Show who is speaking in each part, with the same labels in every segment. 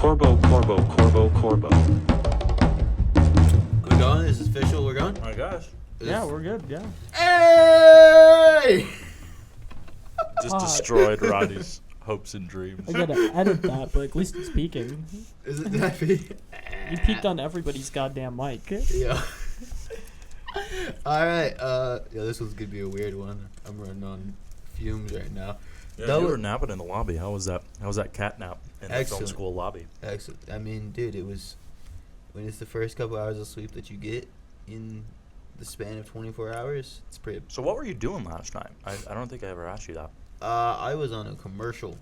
Speaker 1: Corbo.
Speaker 2: We're going? Is this official? We're going?
Speaker 3: Oh my gosh.
Speaker 4: Yeah, we're good, yeah.
Speaker 2: Hey!
Speaker 3: Just destroyed Roddy's hopes and dreams.
Speaker 4: I gotta edit that, but at least it's peaking.
Speaker 2: Is it that big?
Speaker 4: You peaked on everybody's goddamn mic.
Speaker 2: Yeah. Alright, this one's gonna be a weird one. I'm running on fumes right now.
Speaker 3: Yeah, you were napping in the lobby. How was that? How was that cat nap in the film school lobby?
Speaker 2: Excellent. I mean, dude, it was when it's the first couple hours of sleep that you get in the span of 24 hours. It's pretty.
Speaker 3: So what were you doing last night? I don't think I ever asked you that.
Speaker 2: I was on a commercial,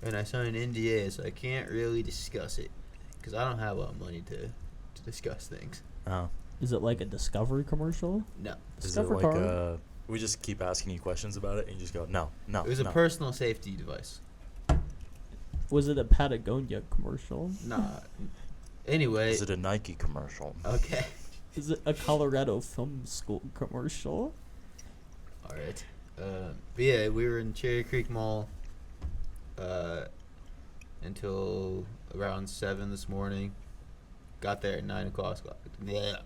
Speaker 2: and I signed an NDA, so I can't really discuss it because I don't have a lot of money to discuss things.
Speaker 3: Oh.
Speaker 4: Is it like a Discovery commercial?
Speaker 2: No.
Speaker 4: Discover
Speaker 3: Is it like
Speaker 4: card?
Speaker 3: we just keep asking you questions about it and you just go, no.
Speaker 2: It was a personal safety device.
Speaker 4: Was it a Patagonia commercial?
Speaker 2: Nah. Anyway.
Speaker 3: Is it a Nike commercial?
Speaker 2: Okay.
Speaker 4: Is it a Colorado Film School commercial?
Speaker 2: All right. But yeah, we were in Cherry Creek Mall until around 7 this morning. Got there at 9 o'clock. Yeah,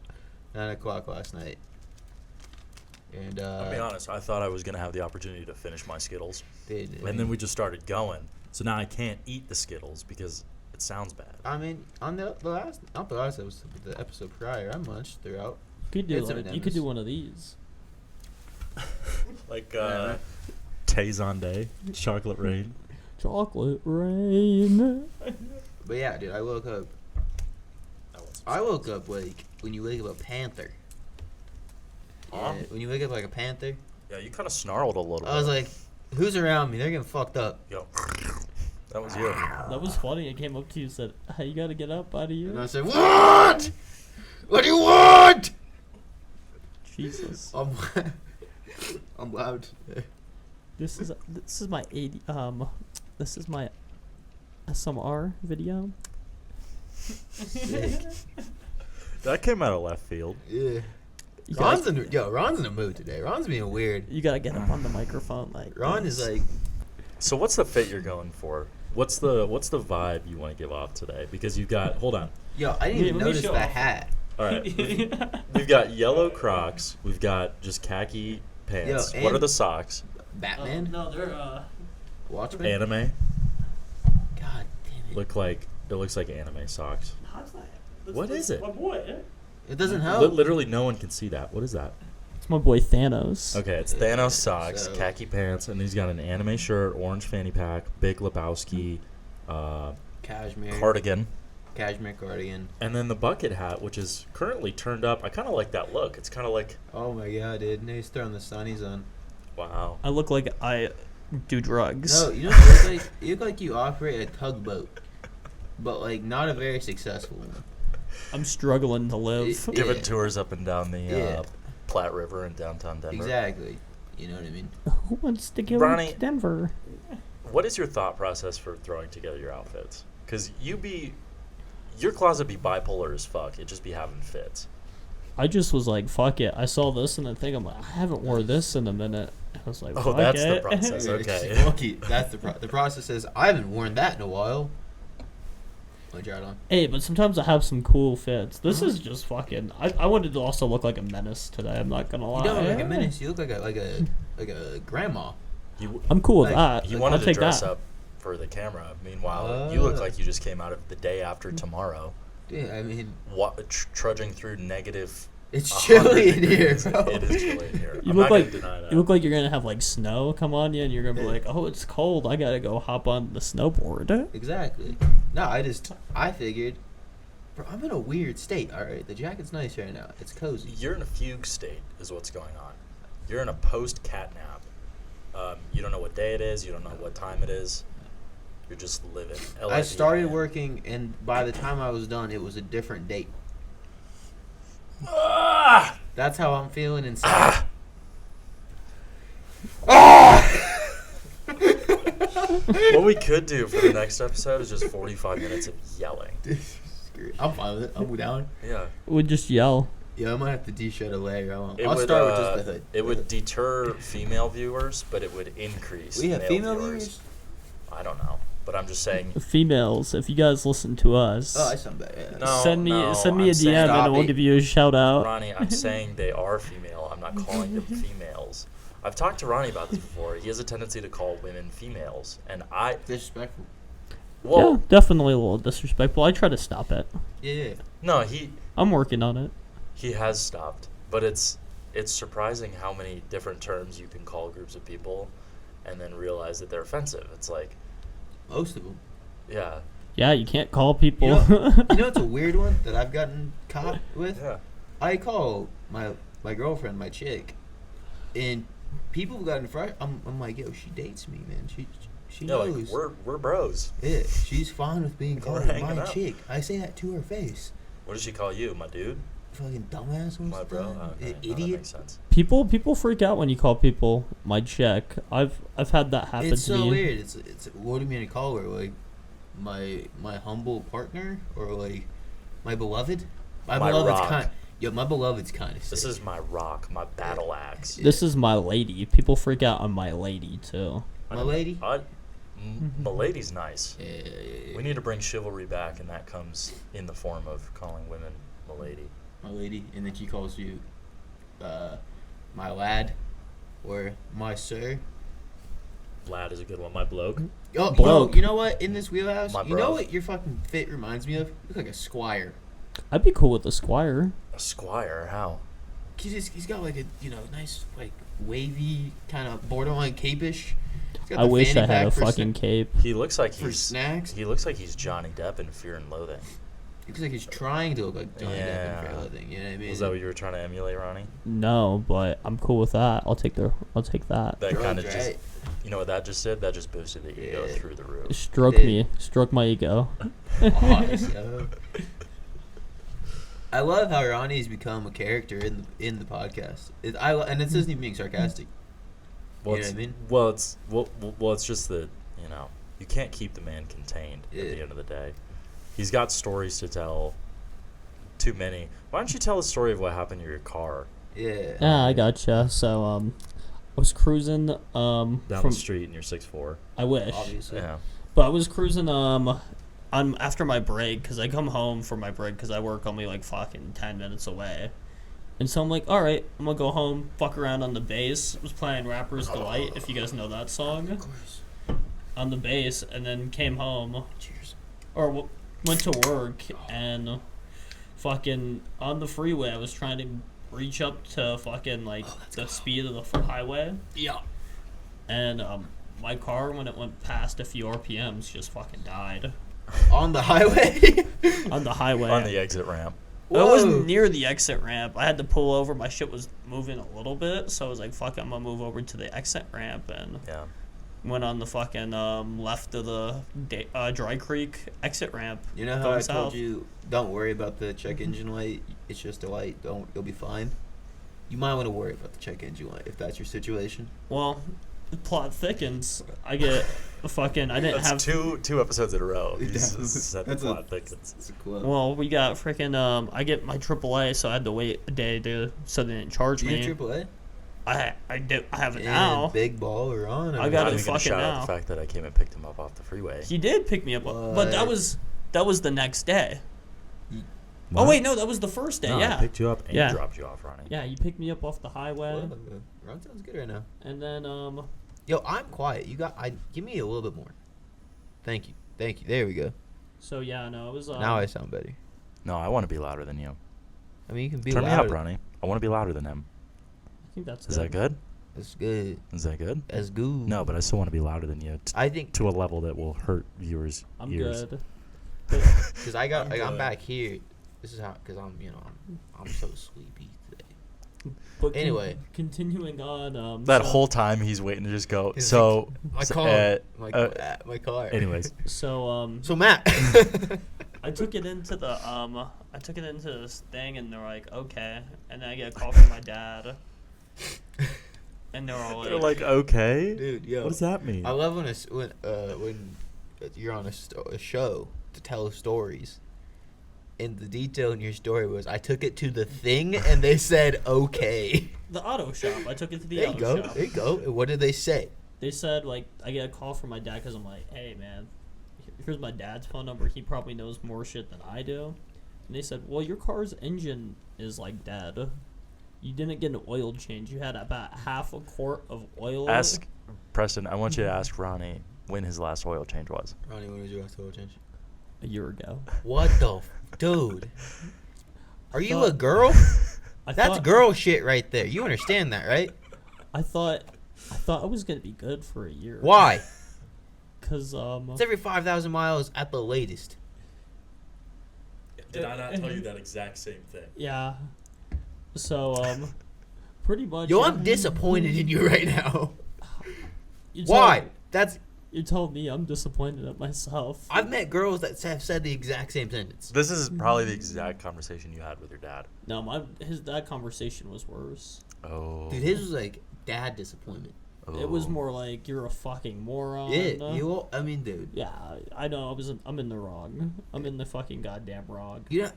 Speaker 2: 9 o'clock last night. And
Speaker 3: I'll be honest, I thought I was going to have the opportunity to finish my Skittles.
Speaker 2: and
Speaker 3: then we just started going. So now I can't eat the Skittles because it sounds bad.
Speaker 2: I mean, on the last, not the last episode, but the episode prior, I munched throughout.
Speaker 4: You
Speaker 2: It's
Speaker 4: could do one of these.
Speaker 3: Like Tay Day, Chocolate Rain.
Speaker 4: Chocolate rain.
Speaker 2: But yeah, dude, I woke up like when you wake up a panther. Yeah, when you wake up like a panther.
Speaker 3: Yeah, you kind of snarled a little bit.
Speaker 2: I was like, who's around me? They're getting fucked up.
Speaker 3: Yo, that was you.
Speaker 4: That was funny. I came up to you and said, hey, you gotta get up out of
Speaker 2: And I
Speaker 4: you.
Speaker 2: said, what? What do you want?
Speaker 4: Jesus.
Speaker 2: I'm loud today.
Speaker 4: This is my this is my SMR video.
Speaker 2: Sick.
Speaker 3: That came out of left field.
Speaker 2: Yeah.
Speaker 4: You
Speaker 2: Ron's
Speaker 4: gotta,
Speaker 2: in a mood today. Ron's being weird.
Speaker 4: you gotta get up on the microphone like
Speaker 2: Ron
Speaker 4: this.
Speaker 2: is like,
Speaker 3: So what's the fit you're going for? What's the vibe you want to give off today? Because you've got, hold on.
Speaker 2: yo, I didn't
Speaker 4: Yeah,
Speaker 2: even
Speaker 4: let me
Speaker 2: notice
Speaker 4: show
Speaker 2: that
Speaker 4: off.
Speaker 2: hat.
Speaker 3: All right, we've got yellow Crocs. We've got just khaki pants.
Speaker 2: Yo,
Speaker 3: What are
Speaker 2: and-
Speaker 3: the socks?
Speaker 2: Batman?
Speaker 4: No, they're
Speaker 2: Watchmen?
Speaker 3: Anime.
Speaker 2: God damn it.
Speaker 3: It looks like anime socks. What is it?
Speaker 4: My boy.
Speaker 2: It doesn't help.
Speaker 3: Literally, no one can see that. What is that?
Speaker 4: It's my boy Thanos.
Speaker 3: Okay, it's Thanos socks,
Speaker 2: So-
Speaker 3: khaki pants, and he's got an anime shirt, orange fanny pack, Big Lebowski,
Speaker 2: Cashmere. Cashmere cardigan.
Speaker 3: and then the bucket hat, which is currently turned up. I kind of like that look. It's kind of like,
Speaker 2: Oh my god, dude. Now he's throwing the sunnies on.
Speaker 3: wow.
Speaker 4: I look like I do drugs.
Speaker 2: No, you know what you look like? You look like you operate a tugboat. But like not a very successful one.
Speaker 4: I'm struggling to live.
Speaker 2: Yeah.
Speaker 3: Giving tours up and down the
Speaker 2: Yeah.
Speaker 3: Platte River in downtown Denver.
Speaker 2: Exactly. You know what I mean?
Speaker 4: Who wants to go
Speaker 3: Ronnie-
Speaker 4: to Denver?
Speaker 3: What is your thought process for throwing together your outfits? Because your closet be bipolar as fuck. It just be having fits.
Speaker 4: I just was like, fuck it. I saw this and I think I'm like, I haven't wore this in a minute. I was like,
Speaker 3: Oh,
Speaker 4: fuck
Speaker 3: that's the
Speaker 4: it.
Speaker 3: process. Okay.
Speaker 2: Funky. That's the process is I haven't worn that in a while. Want to try it on?
Speaker 4: Hey, but sometimes I have some cool fits. This is just fucking. I wanted to also look like a menace today. I'm not gonna lie.
Speaker 2: You don't look like a menace. You look like a grandma.
Speaker 4: I'm cool with
Speaker 2: Like,
Speaker 4: that.
Speaker 3: You
Speaker 4: I'll
Speaker 3: wanted to
Speaker 4: take
Speaker 3: dress
Speaker 4: that.
Speaker 3: up for the camera. Meanwhile, you look like you just came out of the day after tomorrow,
Speaker 2: Yeah, I mean,
Speaker 3: trudging through negative.
Speaker 2: it's
Speaker 3: 100
Speaker 2: chilly in here,
Speaker 3: degrees.
Speaker 2: bro.
Speaker 3: It is chilly in here.
Speaker 4: You
Speaker 3: I'm
Speaker 4: look
Speaker 3: not
Speaker 4: like
Speaker 3: gonna deny that.
Speaker 4: you look like you're gonna have like snow come on you, and you're gonna be like, oh, it's cold. I gotta go hop on the snowboard.
Speaker 2: Exactly. No, I figured, bro, I'm in a weird state. All right, the jacket's nice right now. It's cozy.
Speaker 3: You're in a fugue state, is what's going on. You're in a post cat nap. You don't know what day it is. You don't know what time it is. You're just living.
Speaker 2: I started working, and by the time I was done, it was a different date.
Speaker 3: Ah!
Speaker 2: That's how I'm feeling inside.
Speaker 3: Ah! What we could do for the next episode is just 45 minutes of yelling.
Speaker 2: I'm fine with it. I'm down.
Speaker 3: Yeah.
Speaker 4: Would just yell.
Speaker 2: Yeah, I might have to de-shut a layer. I'll
Speaker 3: It would,
Speaker 2: start with just the hood.
Speaker 3: It would deter female viewers, but it would increase
Speaker 2: We have
Speaker 3: male
Speaker 2: female
Speaker 3: viewers.
Speaker 2: viewers?
Speaker 3: I don't know. But I'm just saying.
Speaker 4: Females, if you guys listen to us,
Speaker 2: Oh, I sound bad. Yeah.
Speaker 3: No,
Speaker 4: send me
Speaker 3: I'm
Speaker 4: a
Speaker 3: saying-
Speaker 4: DM
Speaker 2: Stop
Speaker 4: and we'll
Speaker 2: it.
Speaker 4: give you a shout out.
Speaker 3: Ronnie, I'm saying they are female. I'm not calling them females. I've talked to Ronnie about this before. He has a tendency to call women females, and I.
Speaker 2: Disrespectful.
Speaker 3: Well,
Speaker 4: Yeah, definitely a little disrespectful. I try to stop it.
Speaker 2: Yeah.
Speaker 3: no,
Speaker 4: I'm working on it.
Speaker 3: he has stopped, but it's surprising how many different terms you can call groups of people, and then realize that they're offensive. It's like,
Speaker 2: Most of them.
Speaker 3: yeah,
Speaker 4: Yeah, you can't call people.
Speaker 2: You know what's a weird one that I've gotten caught with?
Speaker 3: yeah.
Speaker 2: I call my girlfriend my chick, and people have gotten frightened. I'm like, yo, she dates me, man. She
Speaker 3: Yeah,
Speaker 2: knows.
Speaker 3: like we're bros.
Speaker 2: Yeah, she's fine with being
Speaker 3: We're
Speaker 2: called
Speaker 3: hanging
Speaker 2: my
Speaker 3: out.
Speaker 2: chick. I say that to her face.
Speaker 3: What does she call you, my dude?
Speaker 2: Fucking dumbass.
Speaker 3: My bro. Okay, no, that
Speaker 2: Idiot.
Speaker 3: makes sense.
Speaker 4: People freak out when you call people my chick. I've had that happen
Speaker 2: It's
Speaker 4: to
Speaker 2: so
Speaker 4: me.
Speaker 2: weird. It's what do you mean to call her? Like my humble partner or like my beloved?
Speaker 3: My
Speaker 2: beloved's
Speaker 3: rock.
Speaker 2: kind. Yo, my beloved's kind of sick.
Speaker 3: This is my rock, my battle axe.
Speaker 2: Yeah.
Speaker 4: This is my lady. People freak out on my lady too.
Speaker 2: My lady.
Speaker 3: Milady's nice.
Speaker 2: Yeah.
Speaker 3: We need to bring chivalry back, and that comes in the form of calling women milady.
Speaker 2: My lady, and then she calls you, my lad, or my sir.
Speaker 3: Lad is a good one. My bloke.
Speaker 2: Oh,
Speaker 4: Bloke.
Speaker 2: you know what? In this wheelhouse,
Speaker 3: My
Speaker 2: you know
Speaker 3: bro.
Speaker 2: what your fucking fit reminds me of? You look like a squire.
Speaker 4: I'd be cool with the squire.
Speaker 3: A squire. How?
Speaker 2: He's got like a nice like wavy kind of borderline cape-ish. He's got
Speaker 4: I
Speaker 2: the
Speaker 4: wish I
Speaker 2: fanny
Speaker 4: had a
Speaker 2: pack for
Speaker 4: fucking cape.
Speaker 3: He looks like
Speaker 2: for
Speaker 3: he's.
Speaker 2: snacks.
Speaker 3: He looks like he's Johnny Depp in Fear and Loathing.
Speaker 2: He looks like he's trying to look like Johnny Depp
Speaker 3: Yeah.
Speaker 2: in Fair Living. You know what I mean?
Speaker 3: Was that what you were trying to emulate, Ronnie?
Speaker 4: No, but I'm cool with that. I'll take that.
Speaker 3: That
Speaker 2: Bro,
Speaker 3: kind of
Speaker 2: right.
Speaker 3: just. You know what that just did? That just boosted the ego
Speaker 2: Yeah.
Speaker 3: through the roof.
Speaker 4: Stroke
Speaker 2: Dude.
Speaker 4: me. Stroke my ego.
Speaker 2: Nice, yo. I love how Ronnie's become a character in the podcast. And this isn't even being sarcastic.
Speaker 3: Well,
Speaker 2: You know
Speaker 3: it's,
Speaker 2: what I mean?
Speaker 3: well, it's just that you can't keep the man contained at
Speaker 2: Yeah.
Speaker 3: the end of the day. He's got stories to tell. Too many. Why don't you tell the story of what happened to your car
Speaker 2: Yeah.
Speaker 4: Yeah, I gotcha. So I was cruising
Speaker 3: down
Speaker 4: from.
Speaker 3: the street in your 6'4"?
Speaker 4: I wish.
Speaker 2: Obviously.
Speaker 3: Yeah.
Speaker 4: But I was cruising on after my break because I come home for my break because I work only like fucking 10 minutes away. And so I'm like, all right, I'm gonna go home, fuck around on the bass. I was playing Rapper's Delight, if you guys know that song,
Speaker 2: Of course.
Speaker 4: on the bass, and then came home
Speaker 2: Cheers.
Speaker 4: or went to work and fucking on the freeway. I was trying to reach up to fucking like the speed of the highway,
Speaker 2: Yeah.
Speaker 4: and my car when it went past a few RPMs just fucking died
Speaker 2: On the highway.
Speaker 4: on the highway.
Speaker 3: On the exit ramp.
Speaker 4: It was
Speaker 2: Whoa.
Speaker 4: near the exit ramp. I had to pull over. My shit was moving a little bit, so I was like, "Fuck, I'm gonna move over to the exit ramp," and
Speaker 3: Yeah.
Speaker 4: went on the fucking left of the Dry Creek exit ramp.
Speaker 2: You know how
Speaker 4: going
Speaker 2: I
Speaker 4: south.
Speaker 2: told you, don't worry about the check engine light. It's just a light. You'll be fine. You might want to worry about the check engine light if that's your situation.
Speaker 4: Well, the plot thickens. I get a fucking. I didn't
Speaker 3: That's
Speaker 4: have.
Speaker 3: two episodes in a row.
Speaker 2: Yeah.
Speaker 3: He's said the
Speaker 2: That's a-
Speaker 3: plot thickens.
Speaker 2: It's a quote.
Speaker 4: Well, we got freaking. I get my AAA, so I had to wait a day so they didn't charge
Speaker 2: Do you
Speaker 4: me.
Speaker 2: have AAA?
Speaker 4: I do. I have it
Speaker 2: Yeah,
Speaker 4: now.
Speaker 2: big baller on.
Speaker 4: I
Speaker 3: I'm
Speaker 4: got
Speaker 3: not
Speaker 4: it
Speaker 3: even gonna
Speaker 4: fucking
Speaker 3: shout out
Speaker 4: now.
Speaker 3: the fact that I came and picked him up off the freeway.
Speaker 4: He did pick me up, but that
Speaker 2: What?
Speaker 4: was the next day.
Speaker 3: What?
Speaker 4: Oh wait, no, that was the first day.
Speaker 3: No,
Speaker 4: yeah.
Speaker 3: I picked you up and
Speaker 4: Yeah.
Speaker 3: dropped you off, Ronnie.
Speaker 4: Yeah, you picked me up off the highway,
Speaker 2: Ron sounds good right now.
Speaker 4: and then
Speaker 2: Yo, I'm quiet. Give me a little bit more. Thank you. There we go.
Speaker 4: so yeah, no, it was
Speaker 2: Now I sound better.
Speaker 3: No, I want to be louder than you.
Speaker 2: I mean, you can be
Speaker 3: Turn me
Speaker 2: louder.
Speaker 3: up, Ronnie. I want to be louder than him.
Speaker 4: I think that's
Speaker 3: Is that good?
Speaker 2: That's good.
Speaker 3: Is that good?
Speaker 2: That's good.
Speaker 3: No, but I still want to be louder than you
Speaker 2: I think
Speaker 3: to a level that will hurt viewers'
Speaker 4: I'm
Speaker 3: ears.
Speaker 4: good.
Speaker 2: because I'm
Speaker 3: good.
Speaker 2: back here. This is how because I'm so sleepy today.
Speaker 4: But
Speaker 2: Anyway.
Speaker 4: continuing on.
Speaker 3: That
Speaker 4: so,
Speaker 3: whole time he's waiting to just go.
Speaker 2: He's
Speaker 3: So,
Speaker 2: My
Speaker 3: so,
Speaker 2: car.
Speaker 3: uh,
Speaker 2: My car.
Speaker 3: anyways,
Speaker 4: So
Speaker 2: So Matt.
Speaker 4: I took it into this thing, and they're like, okay, and then I get a call from my dad, and they're all
Speaker 3: they're like, okay.
Speaker 2: Dude, yo.
Speaker 3: What does that mean?
Speaker 2: I love when you're on a show to tell stories, and the detail in your story was I took it to the thing and they said okay.
Speaker 4: the auto shop. I took it to the
Speaker 2: There you
Speaker 4: auto
Speaker 2: go.
Speaker 4: shop.
Speaker 2: There you go. And what did they say?
Speaker 4: They said like I get a call from my dad because I'm like, hey man, here's my dad's phone number. He probably knows more shit than I do. And they said, well, your car's engine is like dead. You didn't get an oil change. You had about half a quart of oil.
Speaker 3: Ask Preston. I want you to ask Ronnie when his last oil change was.
Speaker 2: Ronnie, when was your last oil change?
Speaker 4: A year ago.
Speaker 2: What the dude? Are you
Speaker 4: thought-
Speaker 2: a girl?
Speaker 4: I
Speaker 2: That's
Speaker 4: thought,
Speaker 2: girl shit right there. You understand that, right?
Speaker 4: I thought I was gonna be good for a year.
Speaker 2: Why?
Speaker 4: Cause
Speaker 2: It's every 5,000 miles at the latest.
Speaker 3: Did I not tell you that exact same thing?
Speaker 4: yeah. So pretty much.
Speaker 2: Yo, I'm disappointed in you right now.
Speaker 4: You
Speaker 2: Why?
Speaker 4: told-
Speaker 2: That's
Speaker 4: You told me I'm disappointed at myself.
Speaker 2: I've met girls that have said the exact same sentence.
Speaker 3: This is probably the exact conversation you had with your dad.
Speaker 4: No, that conversation was worse.
Speaker 3: Oh.
Speaker 2: Dude, his was like dad disappointment.
Speaker 4: It was more like you're a fucking moron.
Speaker 2: Yeah, I mean, dude.
Speaker 4: Yeah, I know. I'm in the wrong. I'm in the fucking goddamn wrong.
Speaker 2: You know,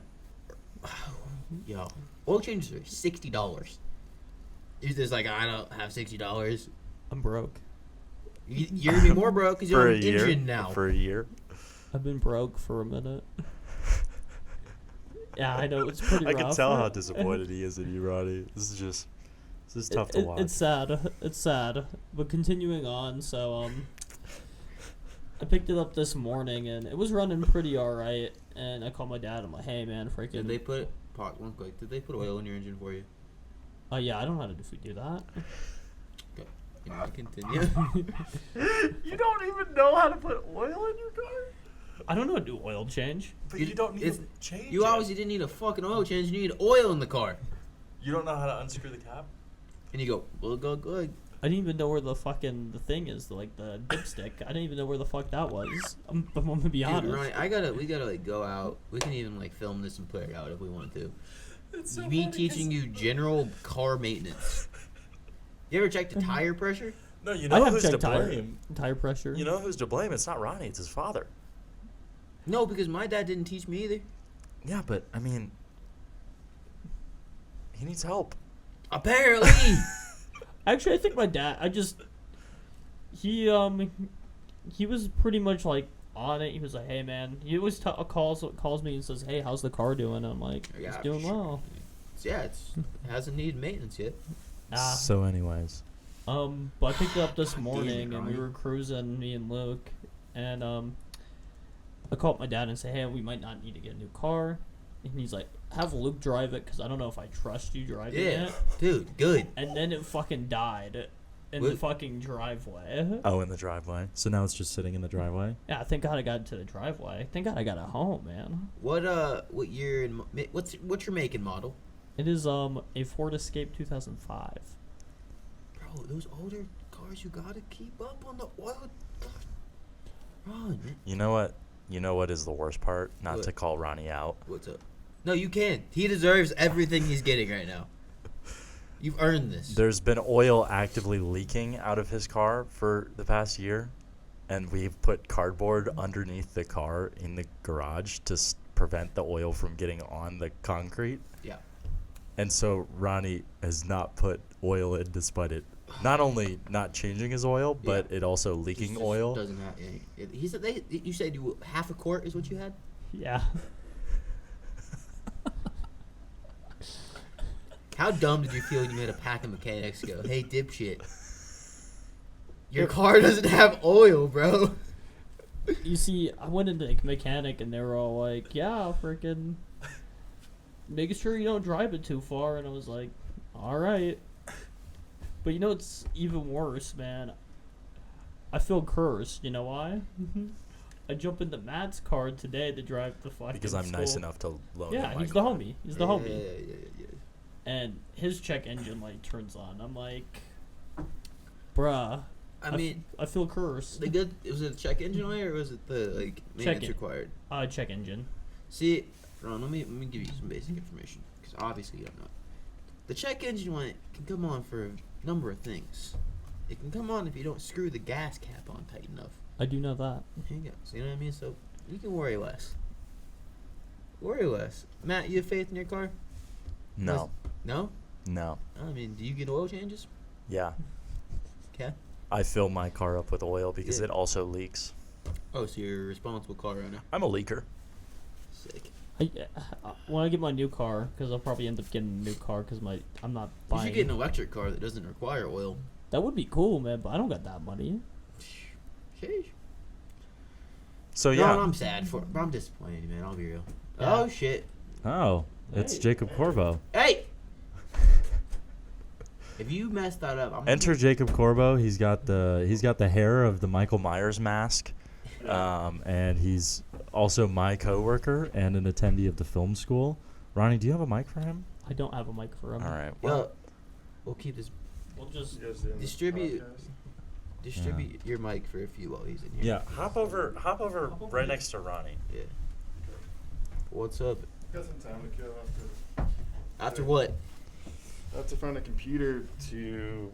Speaker 2: yo, oil changes are $60. You're just like, I don't have $60.
Speaker 4: I'm broke.
Speaker 2: You're gonna be more broke because you're
Speaker 3: For
Speaker 2: on
Speaker 3: a
Speaker 2: an
Speaker 3: year.
Speaker 2: engine now.
Speaker 3: For a year.
Speaker 4: I've been broke for a minute. Yeah, I know it's pretty
Speaker 3: I
Speaker 4: rough.
Speaker 3: can tell how disappointed he is in you, Ronnie. This is tough to watch.
Speaker 4: It's sad. It's sad. But continuing on, so I picked it up this morning and it was running pretty alright. And I called my dad. I'm like, hey man, freaking.
Speaker 2: Did they put one quick? Did they put oil in your engine for you?
Speaker 4: Yeah, I don't know how to do that.
Speaker 2: Okay. Anyway, continue.
Speaker 3: You don't even know how to put oil in your car?
Speaker 4: I don't know how to do oil change.
Speaker 3: But you don't need
Speaker 2: it's-
Speaker 3: to change
Speaker 2: You
Speaker 3: it.
Speaker 2: obviously didn't need a fucking oil change. You need oil in the car.
Speaker 3: You don't know how to unscrew the cap?
Speaker 2: And you go, well, go good.
Speaker 4: I didn't even know where the thing is, the dipstick. I didn't even know where the fuck that was. I'm gonna be
Speaker 2: Dude,
Speaker 4: honest.
Speaker 2: Ronnie, we gotta like go out. We can even like film this and put it out if we want to.
Speaker 3: It's so
Speaker 2: Me
Speaker 3: funny
Speaker 2: teaching
Speaker 3: 'cause-
Speaker 2: you general car maintenance. You ever check the tire pressure?
Speaker 3: No, you
Speaker 4: I
Speaker 3: know
Speaker 4: have
Speaker 3: who's to
Speaker 4: checked
Speaker 3: blame.
Speaker 4: tire pressure.
Speaker 3: You know who's to blame? It's not Ronnie, it's his father.
Speaker 2: No, because my dad didn't teach me either.
Speaker 3: Yeah, but I mean, he needs help.
Speaker 2: Apparently.
Speaker 4: Actually, I think my dad. He was pretty much like on it. He was like, "Hey man," he always calls me and says, "Hey, how's the car doing?" And I'm like, "It's
Speaker 2: Yeah,
Speaker 4: doing
Speaker 2: sure.
Speaker 4: well."
Speaker 2: Yeah, it hasn't needed maintenance yet.
Speaker 3: So, anyways,
Speaker 4: But I picked it up this
Speaker 2: God damn
Speaker 4: morning
Speaker 2: it,
Speaker 4: and we
Speaker 2: Ronnie.
Speaker 4: were cruising, me and Luke, and I called my dad and said, "Hey, we might not need to get a new car," and he's like, "Have Luke drive it because I don't know if I trust you driving
Speaker 2: Yeah,
Speaker 4: it."
Speaker 2: dude, good.
Speaker 4: And then it fucking died in the
Speaker 2: What?
Speaker 4: fucking driveway.
Speaker 3: oh, in the driveway. So now it's just sitting in the driveway.
Speaker 4: Yeah, thank God I got it to the driveway. Thank God I got it home, man.
Speaker 2: What year and what's your make and model?
Speaker 4: It is a Ford Escape 2005.
Speaker 2: Bro, those older cars, you gotta keep up on the oil. Ron,
Speaker 3: You know what? You know what is the worst part? Not
Speaker 2: What?
Speaker 3: to call Ronnie out.
Speaker 2: what's up? No, you can't. He deserves everything he's getting right now. You've earned this.
Speaker 3: There's been oil actively leaking out of his car for the past year, and we've put cardboard underneath the car in the garage to prevent the oil from getting on the concrete.
Speaker 2: Yeah.
Speaker 3: And so Ronnie has not put oil in despite it not only not changing his oil, but it also leaking
Speaker 2: Just
Speaker 3: oil.
Speaker 2: Doesn't have. Yeah, he said you said half a quart is what you had.
Speaker 4: Yeah.
Speaker 2: How dumb did you feel when you had a pack of mechanics go, "Hey, dipshit, your car doesn't have oil, bro."
Speaker 4: You see, I went into the mechanic and they were all like, "Yeah, freaking making sure you don't drive it too far." And I was like, "All right." But you know it's even worse, man. I feel cursed. You know why? I jump into Matt's car today to drive the fucking
Speaker 3: Because I'm nice
Speaker 4: school.
Speaker 3: enough to loan
Speaker 4: Yeah,
Speaker 3: him my
Speaker 4: he's
Speaker 3: car.
Speaker 4: the homie. He's the homie.
Speaker 2: Yeah.
Speaker 4: And his check engine light turns on. I'm like, bruh.
Speaker 2: I mean,
Speaker 4: I feel cursed.
Speaker 2: the good was it a check engine light or was it the maintenance
Speaker 4: it.
Speaker 2: required?
Speaker 4: Check engine.
Speaker 2: See, Ron, let me give you some basic information because obviously you don't know. The check engine light can come on for a number of things. It can come on if you don't screw the gas cap on tight enough.
Speaker 4: I do know that.
Speaker 2: There you go. So you know what I mean? So you can worry less. Worry less. Matt, you have faith in your car?
Speaker 3: No.
Speaker 2: No?
Speaker 3: No.
Speaker 2: I mean, do you get oil changes?
Speaker 3: Yeah.
Speaker 2: Okay.
Speaker 3: I fill my car up with oil because
Speaker 2: Yeah.
Speaker 3: it also leaks.
Speaker 2: Oh, so you're a responsible car owner.
Speaker 3: I'm a leaker.
Speaker 2: Sick.
Speaker 4: When I get my new car, because I'll probably end up getting a new car because I'm not
Speaker 2: You
Speaker 4: buying.
Speaker 2: should get an electric car that doesn't require oil.
Speaker 4: That would be cool, man, but I don't got that money.
Speaker 2: Sheesh.
Speaker 3: So
Speaker 2: No,
Speaker 3: yeah.
Speaker 2: I'm sad for. I'm disappointed, man. I'll be real.
Speaker 4: Yeah.
Speaker 2: Oh shit.
Speaker 3: Oh, it's
Speaker 4: Hey.
Speaker 3: Jacob Corbo.
Speaker 2: Hey. If you messed that up, I'm
Speaker 3: Enter Jacob Corbo. He's got the hair of the Michael Myers mask, and he's also my coworker and an attendee of the film school. Ronnie, do you have a mic for him?
Speaker 4: I don't have a mic for him.
Speaker 3: All right.
Speaker 2: Well, we'll keep this.
Speaker 4: We'll just.
Speaker 2: Distribute your mic for a few while he's in here.
Speaker 3: Yeah. Hop over right next to Ronnie.
Speaker 2: Yeah. What's up?
Speaker 1: Got some time to kill
Speaker 2: After what?
Speaker 1: I have to find a computer to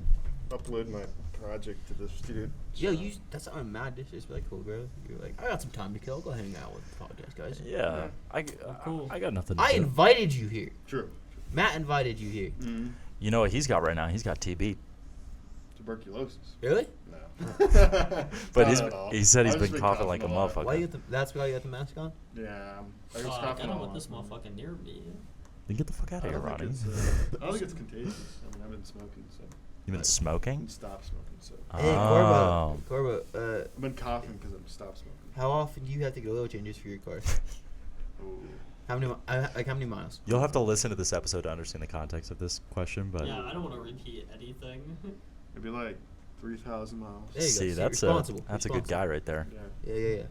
Speaker 1: upload my project to the student.
Speaker 2: Yo,
Speaker 1: shop.
Speaker 2: that's not mad disrespectful, bro. You're like, I got some time to kill. Go hang out with the podcast guys.
Speaker 3: Yeah.
Speaker 4: Cool.
Speaker 3: I got nothing to
Speaker 2: I
Speaker 3: do.
Speaker 2: invited you here.
Speaker 1: True.
Speaker 2: Matt invited you here.
Speaker 1: Mm-hmm.
Speaker 3: You know what he's got right now? He's got TB.
Speaker 1: Tuberculosis.
Speaker 2: Really?
Speaker 1: No.
Speaker 3: But
Speaker 1: Not at all.
Speaker 3: he said he's
Speaker 1: I've just
Speaker 3: been coughing like a
Speaker 1: lot.
Speaker 3: motherfucker.
Speaker 2: Why you got that's why you got the mask on?
Speaker 1: Yeah. I
Speaker 4: Oh,
Speaker 1: was
Speaker 4: I
Speaker 1: coughing
Speaker 4: don't
Speaker 1: a
Speaker 4: want
Speaker 1: lot.
Speaker 4: this motherfucker near me.
Speaker 3: Then get the fuck out
Speaker 1: I
Speaker 3: of here,
Speaker 1: don't
Speaker 3: Ronnie.
Speaker 1: think I don't think it's contagious. I mean, I've been smoking, so.
Speaker 3: You've been
Speaker 1: I
Speaker 3: smoking?
Speaker 1: can stop smoking, so.
Speaker 2: Hey,
Speaker 3: Oh.
Speaker 2: Corbo,
Speaker 1: I've been coughing because I'm stopped smoking.
Speaker 2: how often do you have to get oil changes for your car?
Speaker 1: Ooh.
Speaker 2: How many miles?
Speaker 3: You'll have to listen to this episode to understand the context of this question, but
Speaker 4: Yeah, I don't want to repeat anything.
Speaker 1: Maybe like 3,000 miles.
Speaker 2: There you go.
Speaker 3: see,
Speaker 2: See,
Speaker 3: that's
Speaker 2: responsible,
Speaker 3: a good guy right there.
Speaker 1: Yeah.
Speaker 2: Yeah.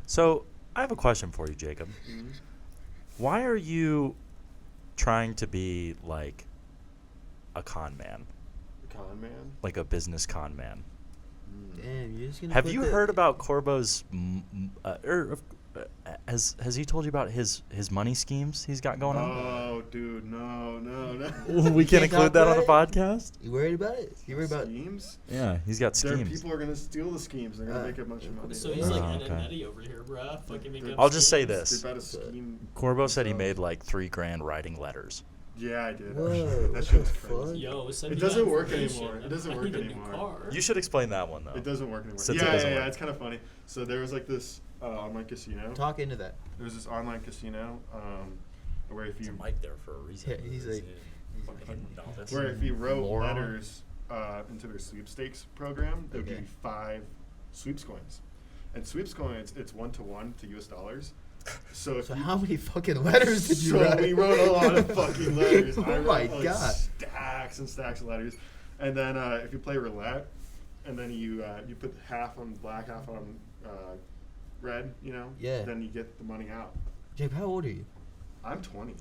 Speaker 3: So I have a question for you, Jacob.
Speaker 1: Mhm.
Speaker 3: Why are you trying to be like a con man,
Speaker 1: Con man.
Speaker 3: like a business con man?
Speaker 2: Damn, you're just gonna.
Speaker 3: Have
Speaker 2: put
Speaker 3: you
Speaker 2: the-
Speaker 3: heard about Corbo's? Has he told you about his money schemes he's got going on?
Speaker 1: Oh, dude, no.
Speaker 3: We
Speaker 2: You
Speaker 3: can't
Speaker 2: can't
Speaker 3: include
Speaker 2: talk
Speaker 3: that on the
Speaker 2: about
Speaker 3: podcast.
Speaker 2: You worried about it? You worried about?
Speaker 1: schemes?
Speaker 3: Yeah, he's got
Speaker 1: There,
Speaker 3: schemes.
Speaker 1: people are gonna steal the schemes. They're gonna make a bunch of money.
Speaker 4: So he's like
Speaker 3: Oh,
Speaker 4: Ed
Speaker 3: okay.
Speaker 4: and Eddie over here, bruh. Fucking make up
Speaker 3: I'll just say
Speaker 4: schemes.
Speaker 3: this.
Speaker 1: They better scheme.
Speaker 3: Corbo said he
Speaker 1: themselves.
Speaker 3: made like $3,000 writing letters.
Speaker 1: Yeah, I did.
Speaker 2: Whoa,
Speaker 1: That
Speaker 2: what
Speaker 1: shit was
Speaker 2: the
Speaker 1: crazy.
Speaker 2: fuck?
Speaker 4: Yo, send
Speaker 1: It
Speaker 4: me
Speaker 1: doesn't
Speaker 4: that
Speaker 1: work
Speaker 4: information.
Speaker 1: anymore. It doesn't
Speaker 4: I
Speaker 1: work
Speaker 4: need a new
Speaker 1: anymore.
Speaker 4: car.
Speaker 3: You should explain that one though.
Speaker 1: It doesn't work anymore.
Speaker 3: Since it
Speaker 1: yeah,
Speaker 3: doesn't
Speaker 1: yeah,
Speaker 3: work.
Speaker 1: it's kind of funny. So there was like this online casino.
Speaker 2: Talk into that.
Speaker 1: There was this online casino where if
Speaker 3: There's
Speaker 1: you
Speaker 3: a mic there for a reason.
Speaker 2: Yeah, he's like-
Speaker 1: where if you wrote
Speaker 3: Moron.
Speaker 1: letters into their sweepstakes program, there would
Speaker 2: Okay.
Speaker 1: be 5 sweeps coins. And sweeps coins, it's 1-to-1 to US dollars. So if
Speaker 2: So
Speaker 1: you,
Speaker 2: how many fucking letters did you
Speaker 1: so
Speaker 2: write?
Speaker 1: we wrote a lot of fucking letters. I
Speaker 2: Oh
Speaker 1: wrote,
Speaker 2: my
Speaker 1: like,
Speaker 2: god.
Speaker 1: stacks and stacks of letters. And then if you play roulette, and then you put half on black, half on red, you know,
Speaker 2: Yeah.
Speaker 1: then you get the money out.
Speaker 2: Jake, how old are you?
Speaker 1: I'm 20.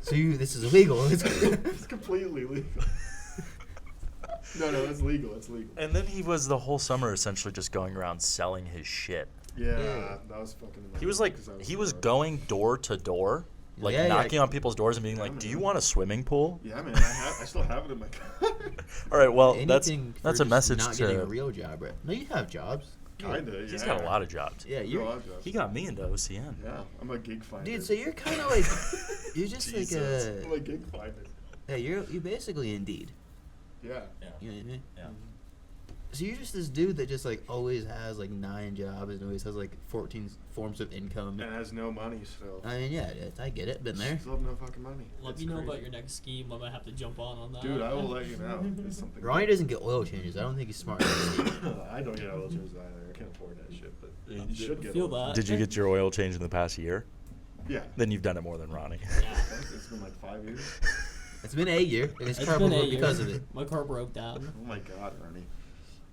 Speaker 2: So this is illegal.
Speaker 1: It's completely legal. No, it's legal. It's legal.
Speaker 3: And then he was the whole summer essentially just going around selling his shit.
Speaker 1: Yeah,
Speaker 2: Yeah.
Speaker 1: that was fucking.
Speaker 3: He was like,
Speaker 1: 'cause I
Speaker 3: he was
Speaker 1: broke.
Speaker 3: going door to door, like
Speaker 2: Yeah, yeah.
Speaker 3: knocking on people's doors and being
Speaker 1: Yeah,
Speaker 3: like, "Do you
Speaker 1: man.
Speaker 3: want a swimming pool?"
Speaker 1: Yeah, man. I still have it in my car.
Speaker 3: All right, well,
Speaker 2: Anything
Speaker 3: that's
Speaker 2: for
Speaker 3: a
Speaker 2: just
Speaker 3: message
Speaker 2: not
Speaker 3: to.
Speaker 2: getting a real job, right? No, you have jobs.
Speaker 1: Kinda. Yeah.
Speaker 3: He's got a lot of jobs.
Speaker 2: Yeah,
Speaker 1: I do a
Speaker 2: you're.
Speaker 1: lot of jobs.
Speaker 3: He got me into OCN.
Speaker 1: Yeah, I'm a gig finder.
Speaker 2: Dude, so you're kind of like, you're just
Speaker 3: Jesus.
Speaker 1: I'm
Speaker 2: like
Speaker 1: a gig finder.
Speaker 2: yeah, you're basically Indeed.
Speaker 1: Yeah.
Speaker 2: You know what I mean?
Speaker 3: Yeah.
Speaker 2: So you're just this dude that just like always has like 9 jobs and always has like 14 forms of income.
Speaker 1: And has no money still.
Speaker 2: I mean, yeah, I get it. Been there.
Speaker 1: Still have no fucking money.
Speaker 4: Let
Speaker 1: It's
Speaker 4: me know
Speaker 1: crazy.
Speaker 4: about your next scheme. I might have to jump on that.
Speaker 1: Dude, I will let you know. It's something.
Speaker 2: Ronnie doesn't get oil changes. I don't think he's smart enough.
Speaker 1: I don't get oil changes either. I can't afford that shit, but you should get
Speaker 4: Feel
Speaker 1: oil.
Speaker 4: that.
Speaker 3: Did you get your oil change in the past year?
Speaker 1: Yeah.
Speaker 3: Then you've done it more than Ronnie.
Speaker 4: Yeah.
Speaker 1: It's been like 5 years.
Speaker 2: It's been a year, and his
Speaker 4: It's
Speaker 2: car
Speaker 4: been
Speaker 2: broke
Speaker 4: 8 years.
Speaker 2: because of it.
Speaker 4: My car broke down.
Speaker 1: Oh my god, Ronnie.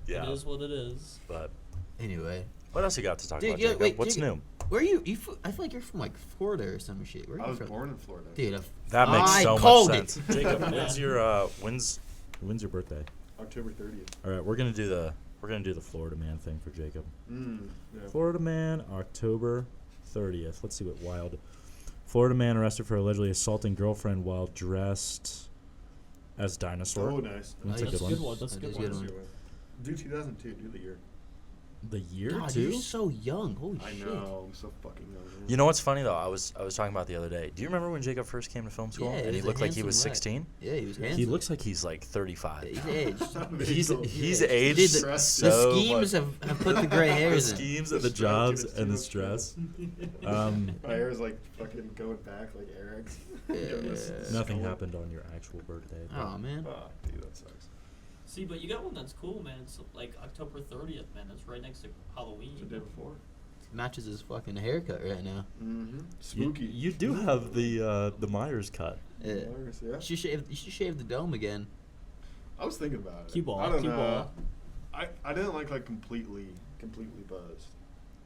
Speaker 3: Yeah.
Speaker 4: It is what it is.
Speaker 3: But
Speaker 2: Anyway,
Speaker 3: what else you got to talk
Speaker 2: Dude,
Speaker 3: about,
Speaker 2: yeah,
Speaker 3: Jacob?
Speaker 2: wait,
Speaker 3: What's
Speaker 2: Jacob,
Speaker 3: new?
Speaker 2: where are you? I feel like you're from like Florida or some shit. Where are
Speaker 1: I
Speaker 2: you
Speaker 1: was
Speaker 2: from?
Speaker 1: born in Florida.
Speaker 2: Dude,
Speaker 3: That makes
Speaker 2: I
Speaker 3: so much
Speaker 2: called
Speaker 3: sense.
Speaker 2: it.
Speaker 3: Jacob,
Speaker 4: Yeah.
Speaker 3: when's your birthday?
Speaker 1: October 30th.
Speaker 3: All right, we're gonna do the Florida man thing for Jacob.
Speaker 1: Yeah.
Speaker 3: Florida man, October 30th. Let's see what wild. Florida man arrested for allegedly assaulting girlfriend while dressed as dinosaur.
Speaker 1: Oh, nice.
Speaker 3: That's
Speaker 2: a
Speaker 4: That's
Speaker 2: good
Speaker 4: a good one. That's a
Speaker 2: That
Speaker 4: good
Speaker 2: is a good
Speaker 4: one.
Speaker 2: one.
Speaker 1: Do 2002. Do the year.
Speaker 3: The year
Speaker 2: God,
Speaker 3: too?
Speaker 2: you're so young. Holy
Speaker 1: I
Speaker 2: shit.
Speaker 1: know. I'm so fucking young. Man.
Speaker 3: You know what's funny though? I was talking about the other day. Do you remember when Jacob first came to film school
Speaker 2: Yeah,
Speaker 3: and he
Speaker 2: was a
Speaker 3: looked like he was
Speaker 2: handsome lad.
Speaker 3: 16?
Speaker 2: Yeah, he was handsome.
Speaker 3: He looks like he's like 35.
Speaker 2: Yeah, he's aged.
Speaker 3: He's
Speaker 2: Yeah.
Speaker 3: aged
Speaker 2: Dude,
Speaker 3: so
Speaker 2: the schemes
Speaker 3: much.
Speaker 2: have put the gray
Speaker 3: The
Speaker 2: hairs in.
Speaker 3: schemes
Speaker 1: The
Speaker 3: and the
Speaker 1: stress,
Speaker 3: jobs
Speaker 1: dude, it's
Speaker 3: and
Speaker 1: too
Speaker 3: the
Speaker 1: much
Speaker 3: stress.
Speaker 1: My hair is like fucking going back like Eric's.
Speaker 2: Yeah.
Speaker 3: Nothing happened on your actual birthday. but-
Speaker 2: Oh man.
Speaker 1: Oh, dude, that sucks.
Speaker 4: See, but you got one that's cool, man. It's like October 30th, man. It's right next to Halloween.
Speaker 1: The day before.
Speaker 2: Matches his fucking haircut right now.
Speaker 1: Mm-hmm.
Speaker 3: You,
Speaker 1: Spooky.
Speaker 3: you do have the Myers cut.
Speaker 2: Yeah.
Speaker 1: Yeah.
Speaker 2: You should shave the dome again.
Speaker 1: I was thinking about it.
Speaker 4: Cue ball,
Speaker 1: I don't
Speaker 4: cue
Speaker 1: know.
Speaker 4: ball.
Speaker 1: I didn't like completely buzzed.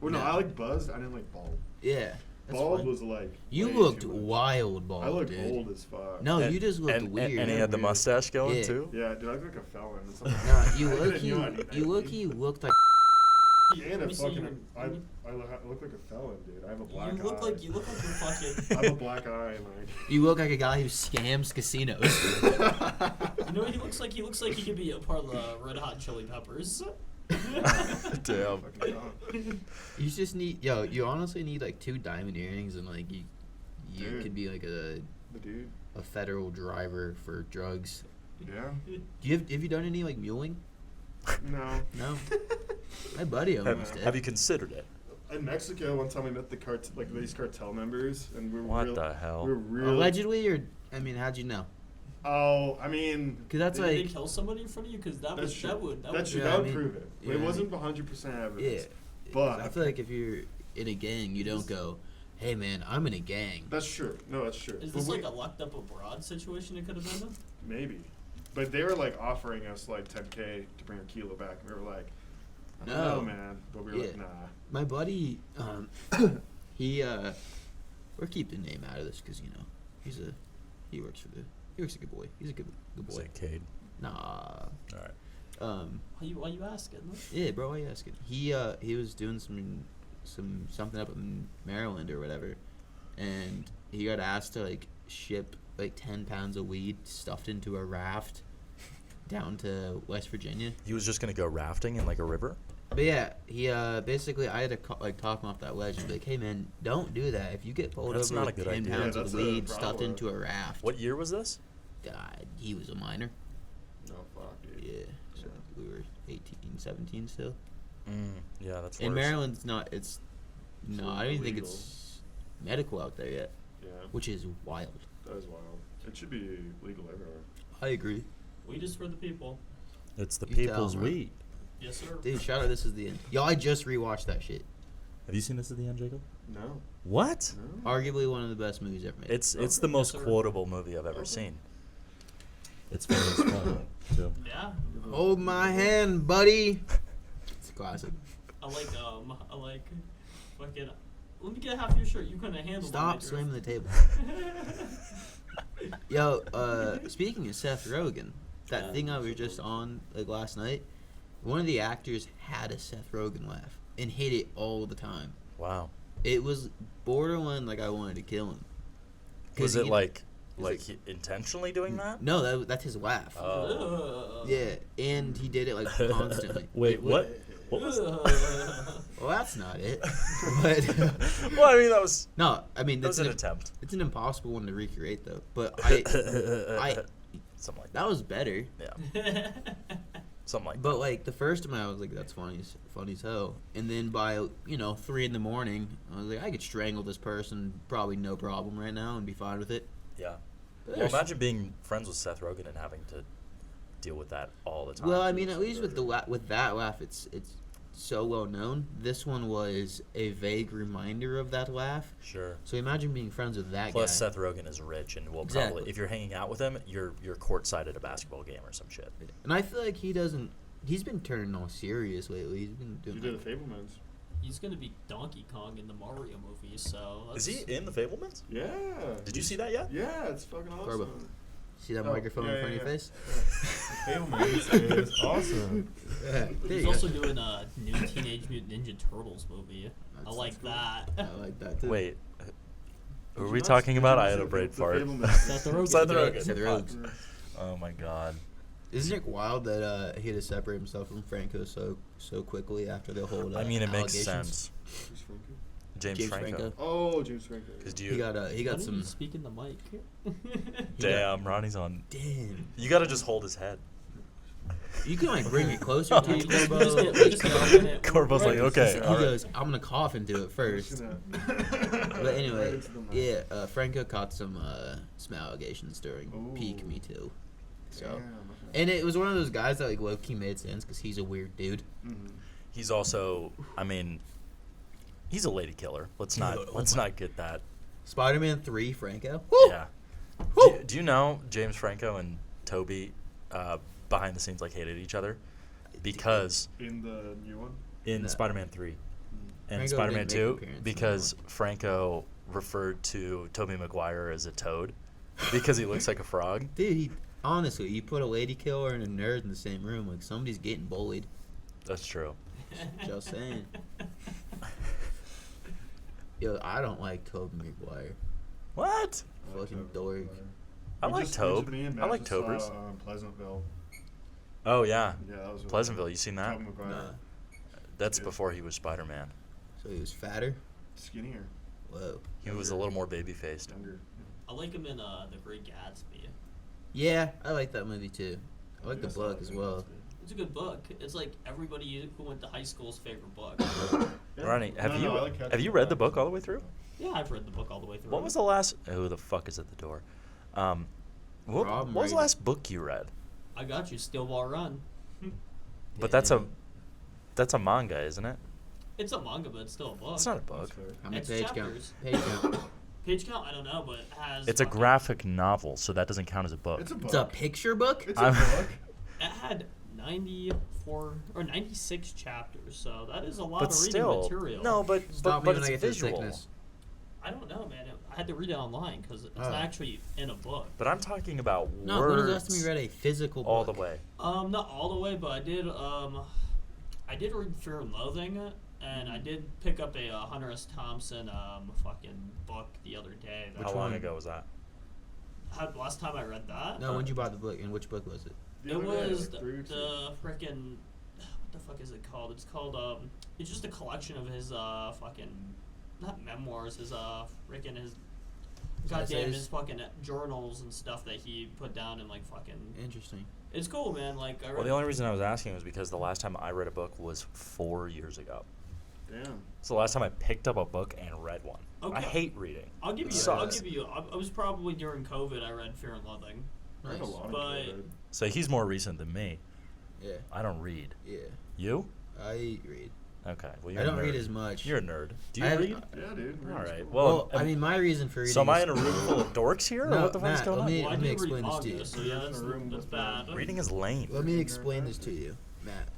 Speaker 1: Well, no,
Speaker 2: No.
Speaker 1: I like buzzed. I didn't like bald.
Speaker 2: Yeah. That's
Speaker 1: Bald
Speaker 2: fine.
Speaker 1: was like.
Speaker 2: You
Speaker 1: way
Speaker 2: looked
Speaker 1: too much.
Speaker 2: wild bald,
Speaker 1: I looked
Speaker 2: dude.
Speaker 1: old as fuck.
Speaker 2: No,
Speaker 3: And-
Speaker 2: you just looked
Speaker 3: and,
Speaker 2: weird.
Speaker 3: And he had the
Speaker 1: Weird.
Speaker 3: mustache going
Speaker 2: Yeah.
Speaker 3: too.
Speaker 1: Yeah, dude, I look like a felon. It's like-
Speaker 2: No, you
Speaker 1: I
Speaker 2: look
Speaker 1: didn't know I needed that.
Speaker 2: looked like
Speaker 1: And
Speaker 4: Let
Speaker 1: a
Speaker 4: me see
Speaker 1: fucking.
Speaker 4: your-
Speaker 1: I look like a felon, dude. I have a black
Speaker 4: You
Speaker 1: eye.
Speaker 4: look like you're fucking.
Speaker 1: I have a black eye and like.
Speaker 2: you look like a guy who scams casinos.
Speaker 4: You know what he looks like? He looks like he could be a part of the Red Hot Chili Peppers.
Speaker 3: Damn.
Speaker 1: Fucking dumb.
Speaker 2: You just need you honestly need like 2 diamond earrings and like you
Speaker 1: Dude.
Speaker 2: could be like
Speaker 1: The dude.
Speaker 2: a federal driver for drugs.
Speaker 1: Yeah.
Speaker 2: Have you done any like muling?
Speaker 1: No.
Speaker 2: No. My buddy
Speaker 3: Have,
Speaker 2: almost did.
Speaker 3: have you considered it?
Speaker 1: In Mexico, one time we met these cartel members, and we were
Speaker 3: What the hell?
Speaker 1: We were real.
Speaker 2: Allegedly, or I mean, how'd you know?
Speaker 1: Oh, I mean,
Speaker 2: Because that's
Speaker 4: Did they
Speaker 2: like
Speaker 4: kill somebody in front of you? Because that
Speaker 1: that's true.
Speaker 4: would
Speaker 1: That's true.
Speaker 2: yeah,
Speaker 1: That
Speaker 2: I
Speaker 1: would
Speaker 2: mean,
Speaker 1: prove it.
Speaker 2: yeah,
Speaker 1: It
Speaker 2: I
Speaker 1: wasn't 100%
Speaker 2: yeah.
Speaker 1: evidence. But
Speaker 2: I feel like if you're in a gang, you don't go, "Hey man, I'm in a gang."
Speaker 1: That's true. No, that's true.
Speaker 4: Is
Speaker 1: But
Speaker 4: this
Speaker 1: we-
Speaker 4: like a locked up abroad situation? It could have been.
Speaker 1: maybe? But they were like offering us like 10K to bring a kilo back, and we were like, I don't
Speaker 2: No.
Speaker 1: know, man. But we were like,
Speaker 2: Yeah.
Speaker 1: nah.
Speaker 2: My buddy, he we're keeping the name out of this because he works a good boy. He's a good
Speaker 3: Is
Speaker 2: boy.
Speaker 3: it Cade?
Speaker 2: Nah.
Speaker 3: All right.
Speaker 4: Why you asking?
Speaker 2: Yeah, bro, why you asking? He was doing something up in Maryland or whatever, and he got asked to like ship like 10 pounds of weed stuffed into a raft down to West Virginia.
Speaker 3: He was just gonna go rafting in like a river.
Speaker 2: But yeah, he basically I had to talk him off that ledge and be like, "Hey man, don't do that. If you get pulled
Speaker 3: That's
Speaker 2: over
Speaker 3: not
Speaker 2: with
Speaker 3: a good
Speaker 2: 10
Speaker 3: idea.
Speaker 2: pounds
Speaker 1: Yeah,
Speaker 2: of
Speaker 1: that's a
Speaker 2: weed stuffed
Speaker 1: problem.
Speaker 2: into a raft."
Speaker 3: What year was this?
Speaker 2: God, he was a minor.
Speaker 1: No, fuck, dude.
Speaker 2: Yeah, so we were 18, 17 still.
Speaker 3: Yeah, that's
Speaker 2: In
Speaker 3: worse.
Speaker 2: Maryland, it's not. It's no, I don't even think
Speaker 1: illegal.
Speaker 2: it's medical out there yet,
Speaker 1: Yeah,
Speaker 2: which is wild.
Speaker 1: that is wild. It should be legal everywhere.
Speaker 2: I agree,
Speaker 4: We just for the people.
Speaker 3: It's the
Speaker 2: You tell
Speaker 3: people's
Speaker 2: him, right?
Speaker 3: wheat.
Speaker 4: Yes, sir.
Speaker 2: dude. Shout out, This Is the End. Yo, I just rewatched that shit.
Speaker 3: Have you seen This Is the End, Jacob?
Speaker 1: No.
Speaker 3: What?
Speaker 1: No.
Speaker 2: Arguably one of the best movies ever made.
Speaker 3: It's the
Speaker 4: Yes,
Speaker 3: most
Speaker 4: sir.
Speaker 3: quotable movie I've ever
Speaker 1: Okay.
Speaker 3: seen. It's funny as fuck too.
Speaker 4: Yeah.
Speaker 2: Hold my hand, buddy. It's a classic.
Speaker 4: I like fucking. Let me get half your shirt. You couldn't handle.
Speaker 2: Stop slamming the table. Yo, speaking of Seth Rogen, that
Speaker 4: Yeah.
Speaker 2: thing I was just on like last night, one of the actors had a Seth Rogen laugh and hit it all the time.
Speaker 3: Wow.
Speaker 2: It was borderline like I wanted to kill him. 'Cause
Speaker 3: Was it
Speaker 2: he-
Speaker 3: like
Speaker 2: like-
Speaker 3: he intentionally doing that?
Speaker 2: No, that's his laugh.
Speaker 3: Oh.
Speaker 2: Yeah, and he did it like constantly.
Speaker 3: Wait, what? What was?
Speaker 2: Well, that's not it. But
Speaker 3: Well, I mean that was
Speaker 2: no, I mean
Speaker 3: that was
Speaker 2: that's
Speaker 3: an attempt.
Speaker 2: it's an impossible one to recreate though. But I
Speaker 3: Something like that.
Speaker 2: that was better.
Speaker 3: Yeah. Something like
Speaker 2: But like the first time I was like, that's funny as hell. And then by 3 a.m, I was like, I could strangle this person probably no problem right now and be fine with it.
Speaker 3: that. Yeah.
Speaker 2: But
Speaker 3: Well,
Speaker 2: there's-
Speaker 3: imagine being friends with Seth Rogen and having to deal with that all the time.
Speaker 2: Well, I mean, at least with with that laugh, it's so well known. This one was a vague reminder of that laugh.
Speaker 3: Sure.
Speaker 2: So imagine being friends with that
Speaker 3: Plus,
Speaker 2: guy.
Speaker 3: Seth Rogen is rich and will
Speaker 2: Exactly.
Speaker 3: probably, if you're hanging out with him, you're courtside at a basketball game or some shit.
Speaker 2: And I feel like he's been turning all serious lately. He's been
Speaker 1: You
Speaker 2: doing
Speaker 1: did
Speaker 2: like,
Speaker 1: the Fablemans.
Speaker 4: He's gonna be Donkey Kong in the Mario movie, so.
Speaker 3: Is
Speaker 4: That's,
Speaker 3: he in the Fablemans?
Speaker 1: Yeah.
Speaker 3: Did you see that yet?
Speaker 1: Yeah, it's fucking awesome.
Speaker 2: Corbo. See that
Speaker 1: Oh,
Speaker 2: microphone in
Speaker 1: yeah,
Speaker 2: front of
Speaker 1: yeah,
Speaker 2: your face?
Speaker 5: Fablemans is awesome.
Speaker 2: Yeah, there
Speaker 4: He's
Speaker 2: you
Speaker 4: also
Speaker 2: go.
Speaker 4: doing a new Teenage Mutant Ninja Turtles movie. I
Speaker 2: That's-
Speaker 4: like
Speaker 2: that's
Speaker 4: that.
Speaker 2: I like that too.
Speaker 3: Wait. Who
Speaker 1: Did
Speaker 3: are
Speaker 1: you
Speaker 3: we
Speaker 1: not-
Speaker 3: talking
Speaker 1: did
Speaker 3: about?
Speaker 1: you
Speaker 3: I
Speaker 1: not
Speaker 3: had
Speaker 1: see
Speaker 3: a brain
Speaker 1: the
Speaker 3: fart.
Speaker 1: Fablemans?
Speaker 4: Seth Rogen.
Speaker 3: Seth Rogen.
Speaker 2: Seth
Speaker 3: Fuck.
Speaker 2: Rogen.
Speaker 3: Oh my god.
Speaker 2: Isn't it wild that he had to separate himself from Franco so quickly after the whole?
Speaker 3: I mean, it makes
Speaker 2: allegations?
Speaker 3: sense.
Speaker 1: Who's Franco?
Speaker 3: James Franco.
Speaker 1: Oh, James Franco.
Speaker 3: Because
Speaker 2: He got
Speaker 4: Why
Speaker 2: some.
Speaker 4: don't you speak in the mic?
Speaker 3: Damn, Ronnie's on.
Speaker 2: Damn.
Speaker 3: You gotta just hold his head.
Speaker 2: You can like bring it closer to
Speaker 4: Yeah,
Speaker 2: you,
Speaker 4: you just-
Speaker 2: Corbo.
Speaker 4: we just get open it.
Speaker 3: Corbo's like, okay,
Speaker 2: He
Speaker 3: all right.
Speaker 2: goes, I'm gonna cough into it first. But anyway,
Speaker 1: Right into the mic.
Speaker 2: yeah, Franco caught some allegations during peak
Speaker 1: Ooh.
Speaker 2: Me Too. So,
Speaker 1: Damn, okay.
Speaker 2: and it was one of those guys that like low-key made sense because he's a weird dude.
Speaker 1: Mhm.
Speaker 3: He's also, I mean, he's a lady killer. Let's not get that.
Speaker 2: Spider-Man 3, Franco.
Speaker 3: Yeah.
Speaker 2: Woo!
Speaker 3: Do you know James Franco and Toby behind the scenes like hated each other because
Speaker 1: In the new one?
Speaker 3: in
Speaker 2: No.
Speaker 3: Spider-Man 3 and
Speaker 2: Franco
Speaker 3: Spider-Man
Speaker 2: didn't make
Speaker 3: 2
Speaker 2: an appearance in
Speaker 3: because Franco referred to Tobey Maguire as a toad because he looks like a frog.
Speaker 2: Dude, honestly, you put a lady killer and a nerd in the same room, like somebody's getting bullied.
Speaker 3: That's true.
Speaker 2: Just saying. Yo, I don't like Tobey Maguire.
Speaker 3: What?
Speaker 2: Fucking dork.
Speaker 3: I like Tobe. I like Tobers.
Speaker 1: Pleasantville.
Speaker 3: Oh yeah,
Speaker 1: Yeah, that was really
Speaker 3: Pleasantville.
Speaker 1: good.
Speaker 3: You seen that?
Speaker 1: Tobey Maguire.
Speaker 2: Nah.
Speaker 3: That's
Speaker 1: Yeah.
Speaker 3: before he was Spider-Man.
Speaker 2: So he was fatter?
Speaker 1: Skinnier.
Speaker 2: Whoa.
Speaker 3: He was a little more baby-faced.
Speaker 1: Younger.
Speaker 4: I like him in The Great Gatsby.
Speaker 2: Yeah, I like that movie too. I like the
Speaker 1: Yes,
Speaker 2: book as well.
Speaker 4: It's a good book. It's like everybody who went to high school's favorite book.
Speaker 1: Yeah.
Speaker 3: Ronnie, have
Speaker 1: No,
Speaker 3: you
Speaker 1: no, I like
Speaker 3: have you read the book all the way through?
Speaker 4: Yeah, I've read the book all the way through.
Speaker 3: What was the last? Who the fuck is at the door? What
Speaker 2: Rob
Speaker 3: was the
Speaker 2: Brady.
Speaker 3: last book you read?
Speaker 4: I got you, Steel Ball Run.
Speaker 3: But
Speaker 2: Damn.
Speaker 3: that's a manga, isn't it?
Speaker 4: It's a manga, but it's still a book.
Speaker 3: It's not a book.
Speaker 1: That's fair.
Speaker 2: How many
Speaker 4: It's
Speaker 2: page
Speaker 4: chapters.
Speaker 2: count? Page count.
Speaker 4: Page count, I don't know, but it has.
Speaker 3: It's a
Speaker 4: fucking-
Speaker 3: graphic novel, so that doesn't count as a book.
Speaker 1: It's a book.
Speaker 2: It's a picture book?
Speaker 1: It's a
Speaker 3: I'm-
Speaker 1: book.
Speaker 4: It had 94 or 96 chapters, so that is a lot
Speaker 3: but
Speaker 4: of reading
Speaker 3: still,
Speaker 4: material.
Speaker 3: no, but
Speaker 2: Stop
Speaker 3: but
Speaker 2: me when
Speaker 3: it's
Speaker 2: I get this
Speaker 3: visual.
Speaker 2: sickness.
Speaker 4: I don't know, man. I had to read it online because it's
Speaker 2: Oh.
Speaker 4: not actually in a book.
Speaker 3: But I'm talking about
Speaker 2: No, when was the
Speaker 3: words
Speaker 2: last time you read a physical book?
Speaker 3: all the way.
Speaker 4: Not all the way, but I did read Fear and Loathing, and I did pick up a Hunter S. Thompson fucking book the other day.
Speaker 3: How long
Speaker 2: one?
Speaker 3: ago was that?
Speaker 4: Last time I read that?
Speaker 2: No, when'd you buy the book, and which book was it?
Speaker 1: The
Speaker 4: It
Speaker 1: other day,
Speaker 4: was
Speaker 1: like 3 weeks ago.
Speaker 4: the frickin' what the fuck is it called? It's called it's just a collection of his fucking not memoirs, his frickin' his goddamn
Speaker 2: Essays?
Speaker 4: his fucking journals and stuff that he put down in like fucking.
Speaker 2: Interesting.
Speaker 4: It's cool, man. Like I read.
Speaker 3: Well, the only reason I was asking was because the last time I read a book was 4 years ago.
Speaker 1: Damn.
Speaker 3: It's the last time I picked up a book and read one. I
Speaker 4: Okay.
Speaker 3: hate reading.
Speaker 4: I'll give you.
Speaker 3: Sucks.
Speaker 4: I was probably during COVID. I read Fear and Loathing.
Speaker 1: I read a
Speaker 2: Nice.
Speaker 1: lot of
Speaker 4: But-
Speaker 1: COVID.
Speaker 3: So he's more recent than me.
Speaker 2: Yeah,
Speaker 3: I don't read.
Speaker 2: yeah.
Speaker 3: You?
Speaker 2: I read.
Speaker 3: Okay. Well, you're
Speaker 2: I don't
Speaker 3: a nerd.
Speaker 2: read as much.
Speaker 3: You're a nerd. Do you
Speaker 2: I
Speaker 3: read?
Speaker 2: haven't-
Speaker 1: Yeah, dude.
Speaker 3: All
Speaker 1: reading's
Speaker 3: right.
Speaker 1: cool.
Speaker 3: Well,
Speaker 2: I mean, my reason for reading.
Speaker 3: So am I
Speaker 2: is-
Speaker 3: in a room full of dorks here, or
Speaker 2: No,
Speaker 3: what the fuck's
Speaker 2: Matt,
Speaker 3: going
Speaker 2: let
Speaker 3: on?
Speaker 2: me-
Speaker 4: Well, I
Speaker 2: let
Speaker 4: did read
Speaker 2: explain this to
Speaker 4: manga,
Speaker 2: you.
Speaker 4: so yeah, that's,
Speaker 1: You're in a room
Speaker 4: that's
Speaker 1: with
Speaker 4: bad.
Speaker 3: Reading is lame.
Speaker 2: Let me explain this to you, Matt.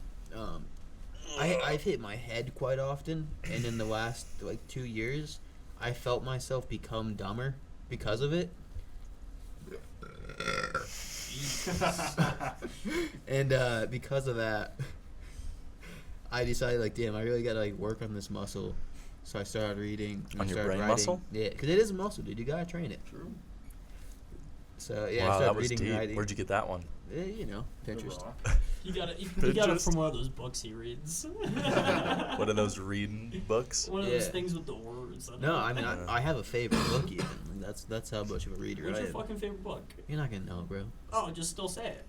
Speaker 2: I've hit my head quite often, and in the last like 2 years, I felt myself become dumber because of it. And because of that, I decided like, damn, I really gotta like work on this muscle. So I started reading. And
Speaker 3: On
Speaker 2: I
Speaker 3: your
Speaker 2: started
Speaker 3: brain
Speaker 2: writing.
Speaker 3: muscle?
Speaker 2: Yeah, because it is a muscle, dude. You gotta train it.
Speaker 1: True.
Speaker 2: So yeah, I
Speaker 3: Wow,
Speaker 2: started
Speaker 3: that was
Speaker 2: reading,
Speaker 3: deep.
Speaker 2: writing.
Speaker 3: Where'd you get that one?
Speaker 2: You know,
Speaker 1: The
Speaker 2: Pinterest.
Speaker 1: Rock.
Speaker 4: He got it
Speaker 3: Pinterest.
Speaker 4: from one of those books he reads.
Speaker 3: One of those reading books?
Speaker 4: One of those
Speaker 2: Yeah.
Speaker 4: things with the words. on
Speaker 2: No,
Speaker 4: it.
Speaker 2: I mean I have a favorite book even. Like, that's how much of a reader
Speaker 4: What's
Speaker 2: I
Speaker 4: your
Speaker 2: am.
Speaker 4: fucking favorite book?
Speaker 2: You're not gonna know, bro.
Speaker 4: Oh, just still say it.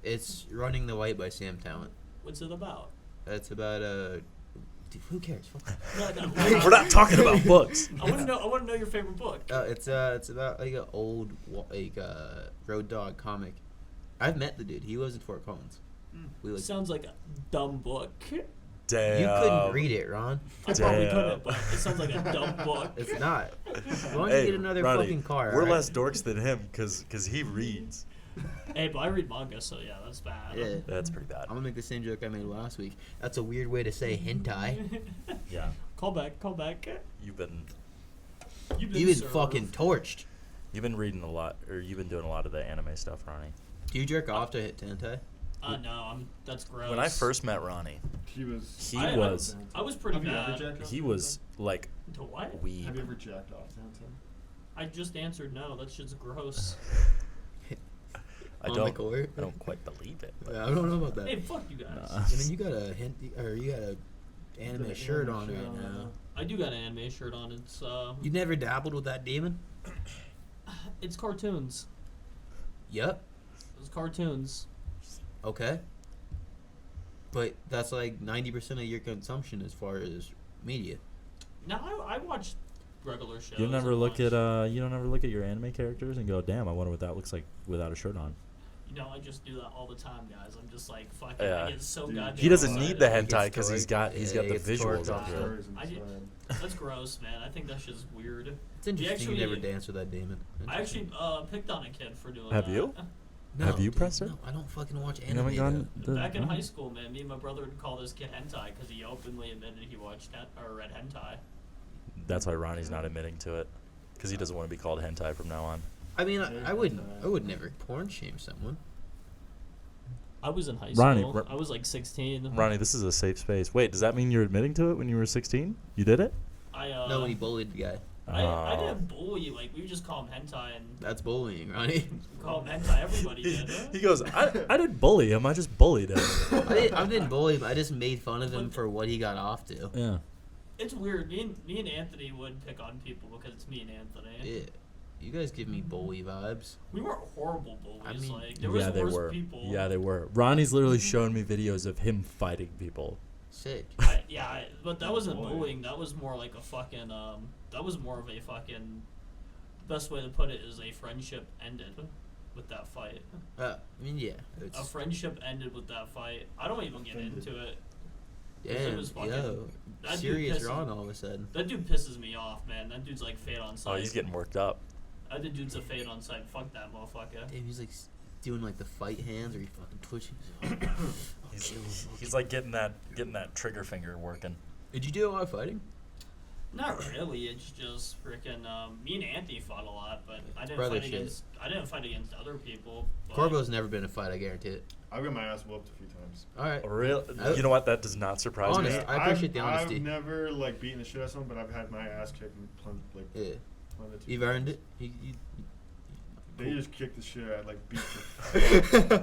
Speaker 2: It's Running the Light by Sam Talent.
Speaker 4: What's it about?
Speaker 2: That's about dude, who cares? Fuck.
Speaker 4: No,
Speaker 3: We're not talking about books.
Speaker 4: I want to know. I want to know your favorite book.
Speaker 2: It's about like an old road dog comic. I've met the dude. He lives in Fort Collins. We like.
Speaker 4: Sounds like a dumb book.
Speaker 3: Damn.
Speaker 2: You couldn't read it, Ron.
Speaker 4: I probably
Speaker 3: Damn.
Speaker 4: couldn't, but it sounds like a dumb book.
Speaker 2: It's not. Why don't
Speaker 3: Hey,
Speaker 2: you get another
Speaker 3: Ronnie,
Speaker 2: fucking car?
Speaker 3: We're
Speaker 2: alright?
Speaker 3: less dorks than him because he reads.
Speaker 4: Hey, but I read manga, so yeah, that's bad.
Speaker 2: Yeah.
Speaker 3: That's pretty bad.
Speaker 2: I'm gonna make the same joke I made last week. That's a weird way to say hentai.
Speaker 3: Yeah.
Speaker 4: Call back. Call back.
Speaker 3: You've been
Speaker 4: You've
Speaker 2: You've been
Speaker 4: served.
Speaker 2: fucking torched.
Speaker 3: reading a lot, or you've been doing a lot of the anime stuff, Ronnie.
Speaker 2: Do you jerk off to hit hentai?
Speaker 4: No, that's gross.
Speaker 3: When I first met Ronnie,
Speaker 1: He was.
Speaker 3: he
Speaker 4: I-
Speaker 3: was
Speaker 4: I was pretty
Speaker 1: Have you ever
Speaker 4: bad.
Speaker 1: jacked off
Speaker 3: he
Speaker 1: to
Speaker 3: was
Speaker 1: hentai?
Speaker 3: like
Speaker 4: To what?
Speaker 3: weed.
Speaker 1: Have you ever jacked off to hentai?
Speaker 4: I just answered no. That shit's gross.
Speaker 3: I
Speaker 2: on
Speaker 3: don't.
Speaker 2: the court.
Speaker 3: I don't quite believe it. but-
Speaker 2: Yeah, I don't know about that.
Speaker 4: Hey, fuck you guys.
Speaker 3: Nah.
Speaker 2: I mean, you got a anime
Speaker 1: The
Speaker 2: shirt
Speaker 1: anime
Speaker 2: on
Speaker 1: shirt
Speaker 2: right
Speaker 1: on,
Speaker 2: now.
Speaker 4: I do got an anime shirt on. It's
Speaker 2: You never dabbled with that demon?
Speaker 4: it's cartoons.
Speaker 2: Yep.
Speaker 4: It's cartoons.
Speaker 2: Okay. But that's like 90% of your consumption as far as media.
Speaker 4: Now I watch regular shows.
Speaker 3: You never
Speaker 4: and
Speaker 3: look
Speaker 4: watch-
Speaker 3: at you don't ever look at your anime characters and go, damn, I wonder what that looks like without a shirt on.
Speaker 4: You know, I just do that all the time, guys. I'm just like fucking.
Speaker 3: Yeah.
Speaker 4: I get so
Speaker 1: Dude,
Speaker 4: goddamn.
Speaker 3: He doesn't
Speaker 4: excited.
Speaker 3: need the
Speaker 2: He
Speaker 3: hentai
Speaker 2: gets
Speaker 3: because he's
Speaker 2: torqued.
Speaker 3: got
Speaker 2: Yeah,
Speaker 3: the
Speaker 2: he gets
Speaker 3: visuals
Speaker 2: torqued
Speaker 3: up
Speaker 2: up.
Speaker 3: here.
Speaker 1: Stories
Speaker 4: I did-
Speaker 1: inside.
Speaker 4: That's gross, man. I think that's just weird.
Speaker 2: It's interesting
Speaker 4: actually-
Speaker 2: you never danced with that demon.
Speaker 4: I actually picked on a kid for doing
Speaker 3: Have
Speaker 4: that.
Speaker 3: you?
Speaker 2: No,
Speaker 3: Have you
Speaker 2: dude,
Speaker 3: pressed it?
Speaker 2: No, I don't fucking watch
Speaker 3: You
Speaker 2: anime.
Speaker 3: haven't gone
Speaker 2: though.
Speaker 3: the-
Speaker 4: Back in
Speaker 3: oh.
Speaker 4: high school, man, me and my brother would call this kid hentai because he openly admitted he watched or read hentai.
Speaker 3: That's why Ronnie's not admitting to it, because he doesn't want to be called hentai from now on.
Speaker 2: I mean, I would
Speaker 1: hentai.
Speaker 2: I would never porn shame someone.
Speaker 4: I was in high
Speaker 3: Ronnie,
Speaker 4: school.
Speaker 3: Ro-
Speaker 4: I was like 16.
Speaker 3: Ronnie, this is a safe space. Wait, does that mean you're admitting to it when you were 16? You did it?
Speaker 4: I
Speaker 2: No, when he bullied the guy.
Speaker 4: I
Speaker 3: Oh.
Speaker 4: didn't bully. Like we would just call him hentai and
Speaker 2: That's bullying, Ronnie.
Speaker 4: call him hentai. Everybody
Speaker 3: He,
Speaker 4: did.
Speaker 3: he goes, I didn't bully him. I just bullied him.
Speaker 2: I didn't bully him. I just made fun of him for what he got off to.
Speaker 3: Yeah.
Speaker 4: It's weird. Me and Anthony would pick on people because it's me and Anthony.
Speaker 2: Yeah. You guys give me bully vibes.
Speaker 4: We weren't horrible bullies.
Speaker 2: I mean-
Speaker 4: like there was
Speaker 3: Yeah, they
Speaker 4: worse
Speaker 3: were.
Speaker 4: people.
Speaker 3: Yeah, they were. Ronnie's literally shown me videos of him fighting people.
Speaker 2: Sick.
Speaker 4: But that wasn't
Speaker 1: Boy.
Speaker 4: bullying. That was more like a fucking. That was more of a fucking. Best way to put it is a friendship ended with that fight.
Speaker 2: I mean, yeah.
Speaker 4: A
Speaker 2: It's,
Speaker 4: friendship ended with that fight. I don't even get
Speaker 1: Ended.
Speaker 4: into it.
Speaker 2: damn,
Speaker 4: was fucking-
Speaker 2: yo.
Speaker 4: that dude
Speaker 2: Serious
Speaker 4: pisses-
Speaker 2: Ron all of a sudden.
Speaker 4: That dude pisses me off, man. That dude's like fade on sight.
Speaker 3: Oh, he's getting worked up.
Speaker 4: That dude's a fade on sight. Fuck that motherfucker.
Speaker 2: Damn, he's like doing like the fight hands or he fucking twitching.
Speaker 3: He's like getting that trigger finger working.
Speaker 2: Did you do a lot of fighting?
Speaker 4: Not really. It's just freaking. Me and Anthony fought a lot, but I didn't
Speaker 2: brother
Speaker 4: fight
Speaker 2: shit.
Speaker 4: against. I didn't fight against other people. but-
Speaker 2: Corbo's never been in a fight, I guarantee it.
Speaker 1: I've got my ass whooped a few times.
Speaker 2: Alright.
Speaker 3: Real,
Speaker 2: I-
Speaker 3: you know what? That does not surprise
Speaker 2: Honest,
Speaker 3: me.
Speaker 2: I appreciate the
Speaker 1: I've
Speaker 2: honesty.
Speaker 1: never like beaten the shit out of someone, but I've had my ass kicked and
Speaker 2: Yeah.
Speaker 1: plummeted.
Speaker 2: You've earned it.
Speaker 1: They just kicked the shit out, like beat the.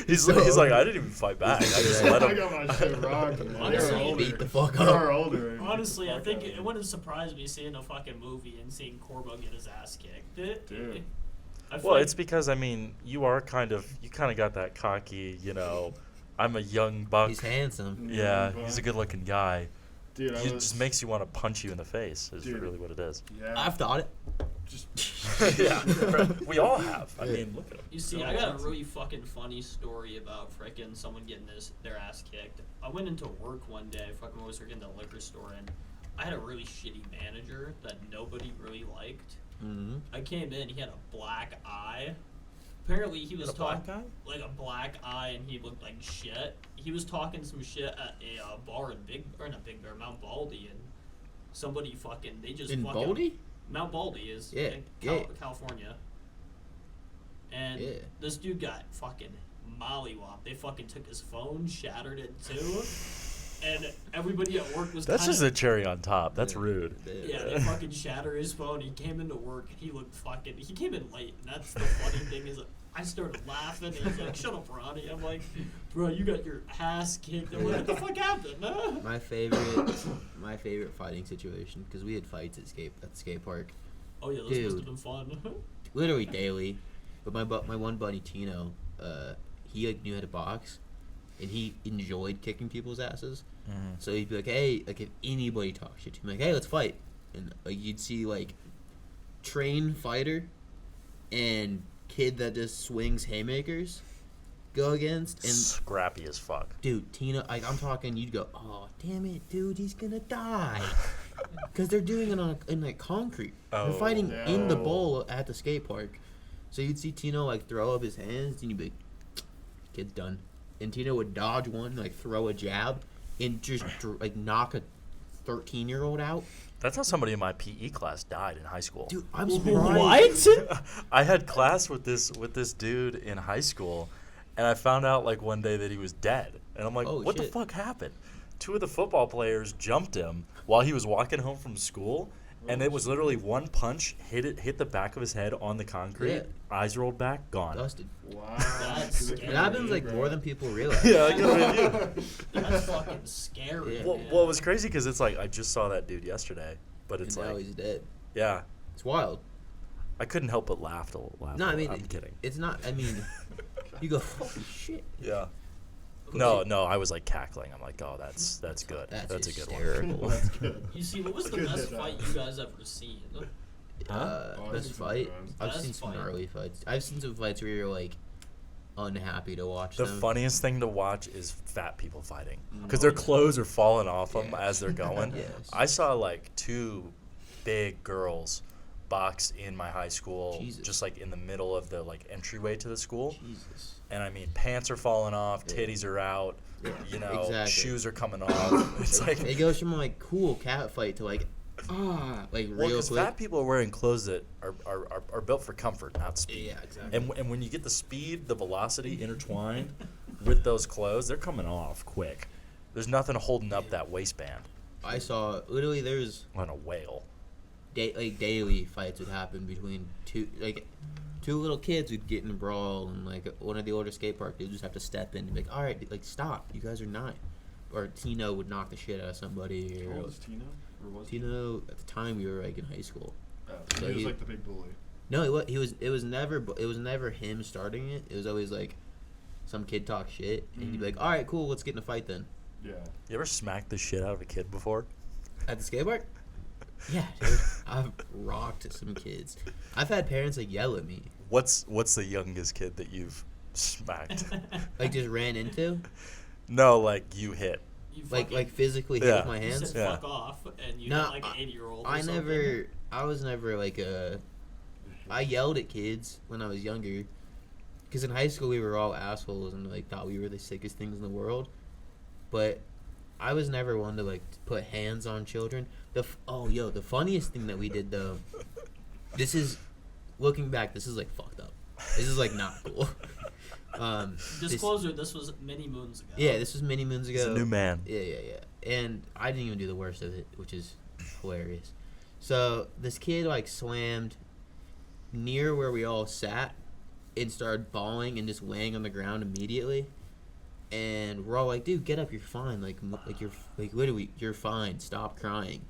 Speaker 3: He's like, I didn't even fight back. I just let
Speaker 1: I
Speaker 3: him.
Speaker 1: got my shit rocked. Man.
Speaker 4: Honestly,
Speaker 1: They were older.
Speaker 2: beat the fuck
Speaker 1: They
Speaker 2: up.
Speaker 1: were older.
Speaker 4: Honestly, I
Speaker 1: Fuck
Speaker 4: think
Speaker 1: out of
Speaker 4: it
Speaker 1: them.
Speaker 4: wouldn't surprise me seeing a fucking movie and seeing Corbo get his ass kicked.
Speaker 1: Dude.
Speaker 4: I feel
Speaker 3: Well,
Speaker 4: like-
Speaker 3: it's because I mean, you kind of got that cocky, I'm a young buck.
Speaker 2: He's handsome.
Speaker 3: Yeah, he's a good-looking guy.
Speaker 1: Dude,
Speaker 3: It just makes you want to punch you in the face. Is
Speaker 1: Dude.
Speaker 3: really what it is.
Speaker 1: Yeah.
Speaker 2: I've thought it.
Speaker 1: just.
Speaker 3: Yeah, we all have. I mean, look at him.
Speaker 4: You see, I got a really fucking funny story about frickin' someone getting their ass kicked. I went into work one day, fucking was working at the liquor store, and I had a really shitty manager that nobody really liked.
Speaker 2: Mm-hmm.
Speaker 4: I came in, he had a black eye. Apparently, he was
Speaker 3: A black
Speaker 4: talking
Speaker 3: guy?
Speaker 4: like a black eye, and he looked like shit. He was talking some shit at a bar in Mount Baldy, and somebody fucking they just
Speaker 2: In
Speaker 4: fucking
Speaker 2: Baldy?
Speaker 4: Mount Baldy is
Speaker 2: Yeah,
Speaker 4: in
Speaker 2: yeah.
Speaker 4: California. And
Speaker 2: Yeah.
Speaker 4: this dude got fucking mollywopped. They fucking took his phone, shattered it too. And everybody at work was
Speaker 3: That's
Speaker 4: kinda,
Speaker 3: just a cherry on top. That's rude.
Speaker 4: yeah, they fucking shattered his phone. He came into work and he looked fucking. He came in late, and that's the funny thing is, I started laughing. And he's like, "Shut up, Ronnie." I'm like, "Bro, you got your ass kicked." I'm like, "What the fuck happened?"
Speaker 2: My favorite fighting situation, because we had fights at the skate park,
Speaker 4: Oh yeah, those
Speaker 2: Dude.
Speaker 4: must have been fun.
Speaker 2: literally daily. But my one buddy Tino, he like knew how to box, and he enjoyed kicking people's asses.
Speaker 3: Mhm.
Speaker 2: So he'd be like, "Hey, like if anybody talks shit to me, like, hey, let's fight," and like you'd see like trained fighter and kid that just swings haymakers go against, and
Speaker 3: Scrappy as fuck.
Speaker 2: dude, Tina, like I'm talking, you'd go, "Oh, damn it, dude, he's gonna die," because they're doing it in like concrete.
Speaker 3: Oh,
Speaker 2: They're fighting in the
Speaker 1: no.
Speaker 2: bowl at the skate park. So you'd see Tino like throw up his hands, and you'd be like, "Kid's done." And Tino would dodge one, like throw a jab, and just like knock a 13-year-old out.
Speaker 3: That's how somebody in my PE class died in high school.
Speaker 2: Dude, I'm surprised.
Speaker 4: What?
Speaker 3: I had class with this dude in high school, and I found out like one day that he was dead. And I'm like,
Speaker 2: Oh,
Speaker 3: what the
Speaker 2: shit.
Speaker 3: fuck happened? Two of the football players jumped him while he was walking home from school, And it was literally one punch, hit the back of his head on the concrete,
Speaker 2: Yeah.
Speaker 3: eyes rolled back, gone.
Speaker 2: Dusted.
Speaker 1: Wow.
Speaker 4: That's
Speaker 2: It
Speaker 4: scary,
Speaker 2: happens like
Speaker 1: bro.
Speaker 2: more than people realize.
Speaker 3: Yeah, I know.
Speaker 4: That's fucking scary.
Speaker 2: Yeah.
Speaker 3: Well,
Speaker 4: man.
Speaker 3: well, it was crazy because it's like I just saw that dude yesterday, but it's
Speaker 2: And now
Speaker 3: like,
Speaker 2: he's dead.
Speaker 3: yeah,
Speaker 2: It's wild.
Speaker 3: I couldn't help but laugh.
Speaker 2: No, I mean,
Speaker 3: I'm kidding.
Speaker 2: It's not. I mean, you go, holy shit.
Speaker 3: Yeah. No, I was like cackling. I'm like, oh, that's good.
Speaker 2: That's
Speaker 3: a good
Speaker 2: hysterical.
Speaker 3: one.
Speaker 1: That's good.
Speaker 4: You see, what was the
Speaker 1: Good
Speaker 4: best
Speaker 1: hit,
Speaker 4: fight
Speaker 1: though.
Speaker 4: you guys ever seen?
Speaker 3: Huh?
Speaker 1: Oh, I've
Speaker 2: Best
Speaker 1: seen some
Speaker 2: fight?
Speaker 1: good ones.
Speaker 2: I've
Speaker 4: Best
Speaker 2: seen some
Speaker 4: fight.
Speaker 2: gnarly fights. I've seen some fights where you're like unhappy to watch
Speaker 3: The
Speaker 2: them.
Speaker 3: funniest thing to watch is fat people fighting
Speaker 2: Mm.
Speaker 3: because their clothes are falling off them
Speaker 2: Yeah.
Speaker 3: as they're going.
Speaker 2: Yes.
Speaker 3: I saw like 2 big girls box in my high school,
Speaker 2: Jesus.
Speaker 3: just like in the middle of the like entryway to the school.
Speaker 2: Jesus.
Speaker 3: And I mean, pants are falling off,
Speaker 2: Yeah.
Speaker 3: titties are out,
Speaker 2: Yeah,
Speaker 3: you know,
Speaker 2: exactly.
Speaker 3: shoes are coming off. It's like,
Speaker 2: It goes from like cool cat fight to like like
Speaker 3: well,
Speaker 2: real
Speaker 3: because
Speaker 2: quick.
Speaker 3: fat people are wearing clothes that are built for comfort, not speed.
Speaker 2: Yeah, exactly.
Speaker 3: And when you get the speed, the velocity intertwined with those clothes, they're coming off quick. There's nothing holding up that waistband
Speaker 2: I saw literally there's
Speaker 3: on a whale.
Speaker 2: daily fights would happen between two little kids would get in a brawl, and like one of the older skate park dudes just have to step in and be like, all right, like stop, you guys are not. Or Tino would knock the shit out of somebody.
Speaker 1: How
Speaker 2: Or
Speaker 1: old is Tino? Or was
Speaker 2: Tino at the time we were like in high school.
Speaker 1: Oh,
Speaker 2: So
Speaker 1: he was
Speaker 2: he-
Speaker 1: like the big bully.
Speaker 2: No, it was never him starting it. It was always like some kid talk shit, and he'd be like, all right, cool, let's get in a fight then.
Speaker 1: Yeah.
Speaker 3: You ever smacked the shit out of a kid before?
Speaker 2: At the skate park? Yeah, dude. I've rocked some kids. I've had parents like yell at me,
Speaker 3: What's the youngest kid that you've smacked?
Speaker 2: like just ran into,
Speaker 3: No, like you hit.
Speaker 4: You
Speaker 2: like
Speaker 4: fucking-
Speaker 2: physically hit
Speaker 3: Yeah.
Speaker 2: with my
Speaker 4: you
Speaker 2: hands.
Speaker 4: said
Speaker 3: Yeah.
Speaker 4: fuck off, and you
Speaker 2: No,
Speaker 4: got like an 80-year-old.
Speaker 2: I was never like I yelled at kids when I was younger, because in high school we were all assholes and like thought we were the sickest things in the world, but I was never one to like put hands on children. The funniest thing that we did though, this is looking back, this is like fucked up. This is like not cool.
Speaker 4: Disclosure: this was many moons ago.
Speaker 2: Yeah, this was many moons ago.
Speaker 3: He's a new man.
Speaker 2: Yeah. And I didn't even do the worst of it, which is hilarious. So this kid like slammed near where we all sat and started bawling and just laying on the ground immediately. And we're all like, "Dude, get up! You're fine. Like you're like literally, you're fine. Stop crying."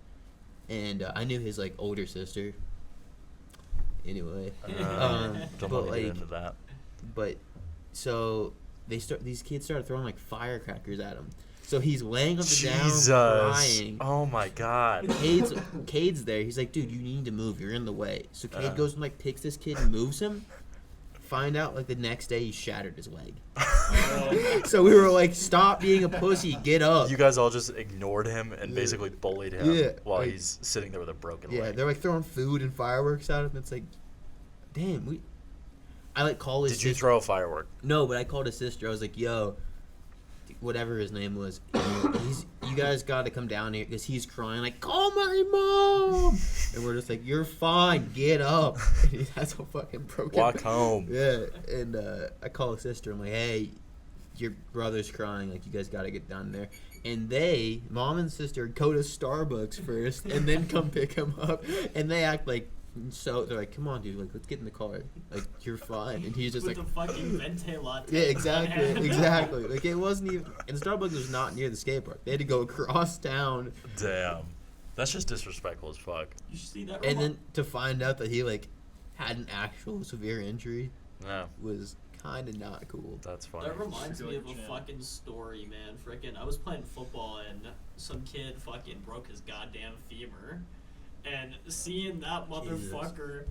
Speaker 2: And I knew his like older sister. Anyway,
Speaker 3: Don't
Speaker 2: but,
Speaker 3: let me
Speaker 2: like,
Speaker 3: get into that.
Speaker 2: but so these kids started throwing like firecrackers at him. So he's laying on the
Speaker 3: Jesus.
Speaker 2: down crying.
Speaker 3: Oh my God.
Speaker 2: Cade's there. He's like, dude, you need to move. You're in the way. So Cade
Speaker 3: Uh.
Speaker 2: goes and like picks this kid and moves him. Find out like the next day he shattered his leg. So we were like, stop being a pussy. Get up.
Speaker 3: You guys all just ignored him and basically bullied him
Speaker 2: Yeah,
Speaker 3: while
Speaker 2: like-
Speaker 3: he's sitting there with a broken
Speaker 2: Yeah,
Speaker 3: leg.
Speaker 2: they're like throwing food and fireworks at him. It's like, damn, I like call his
Speaker 3: Did you
Speaker 2: sister.
Speaker 3: throw a firework?
Speaker 2: No, but I called his sister. I was like, yo, whatever his name was, you guys got to come down here because he's crying like, call my mom. And we're just like, you're fine, get up. And he has a fucking broken.
Speaker 3: Walk home.
Speaker 2: Yeah, and I call his sister. I'm like, hey, your brother's crying. Like, you guys got to get down there. And mom and sister, go to Starbucks first and then come pick him up. And they act like, so they're like, come on, dude, like, let's get in the car. Like, you're fine. And he's just
Speaker 4: with
Speaker 2: like,
Speaker 4: the fucking vente latte.
Speaker 2: yeah, exactly. Like, it wasn't even, and Starbucks was not near the skate park. They had to go across town.
Speaker 3: Damn. That's just disrespectful as fuck.
Speaker 4: You should see that.
Speaker 2: And then to find out that he, like, had an actual severe injury
Speaker 3: Yeah,
Speaker 2: was kind of not cool.
Speaker 3: that's funny.
Speaker 4: That reminds
Speaker 1: Feel
Speaker 4: me
Speaker 1: like
Speaker 4: of
Speaker 1: a
Speaker 4: a
Speaker 1: champ.
Speaker 4: fucking story, man. Frickin', I was playing football and some kid fucking broke his goddamn femur. And seeing that motherfucker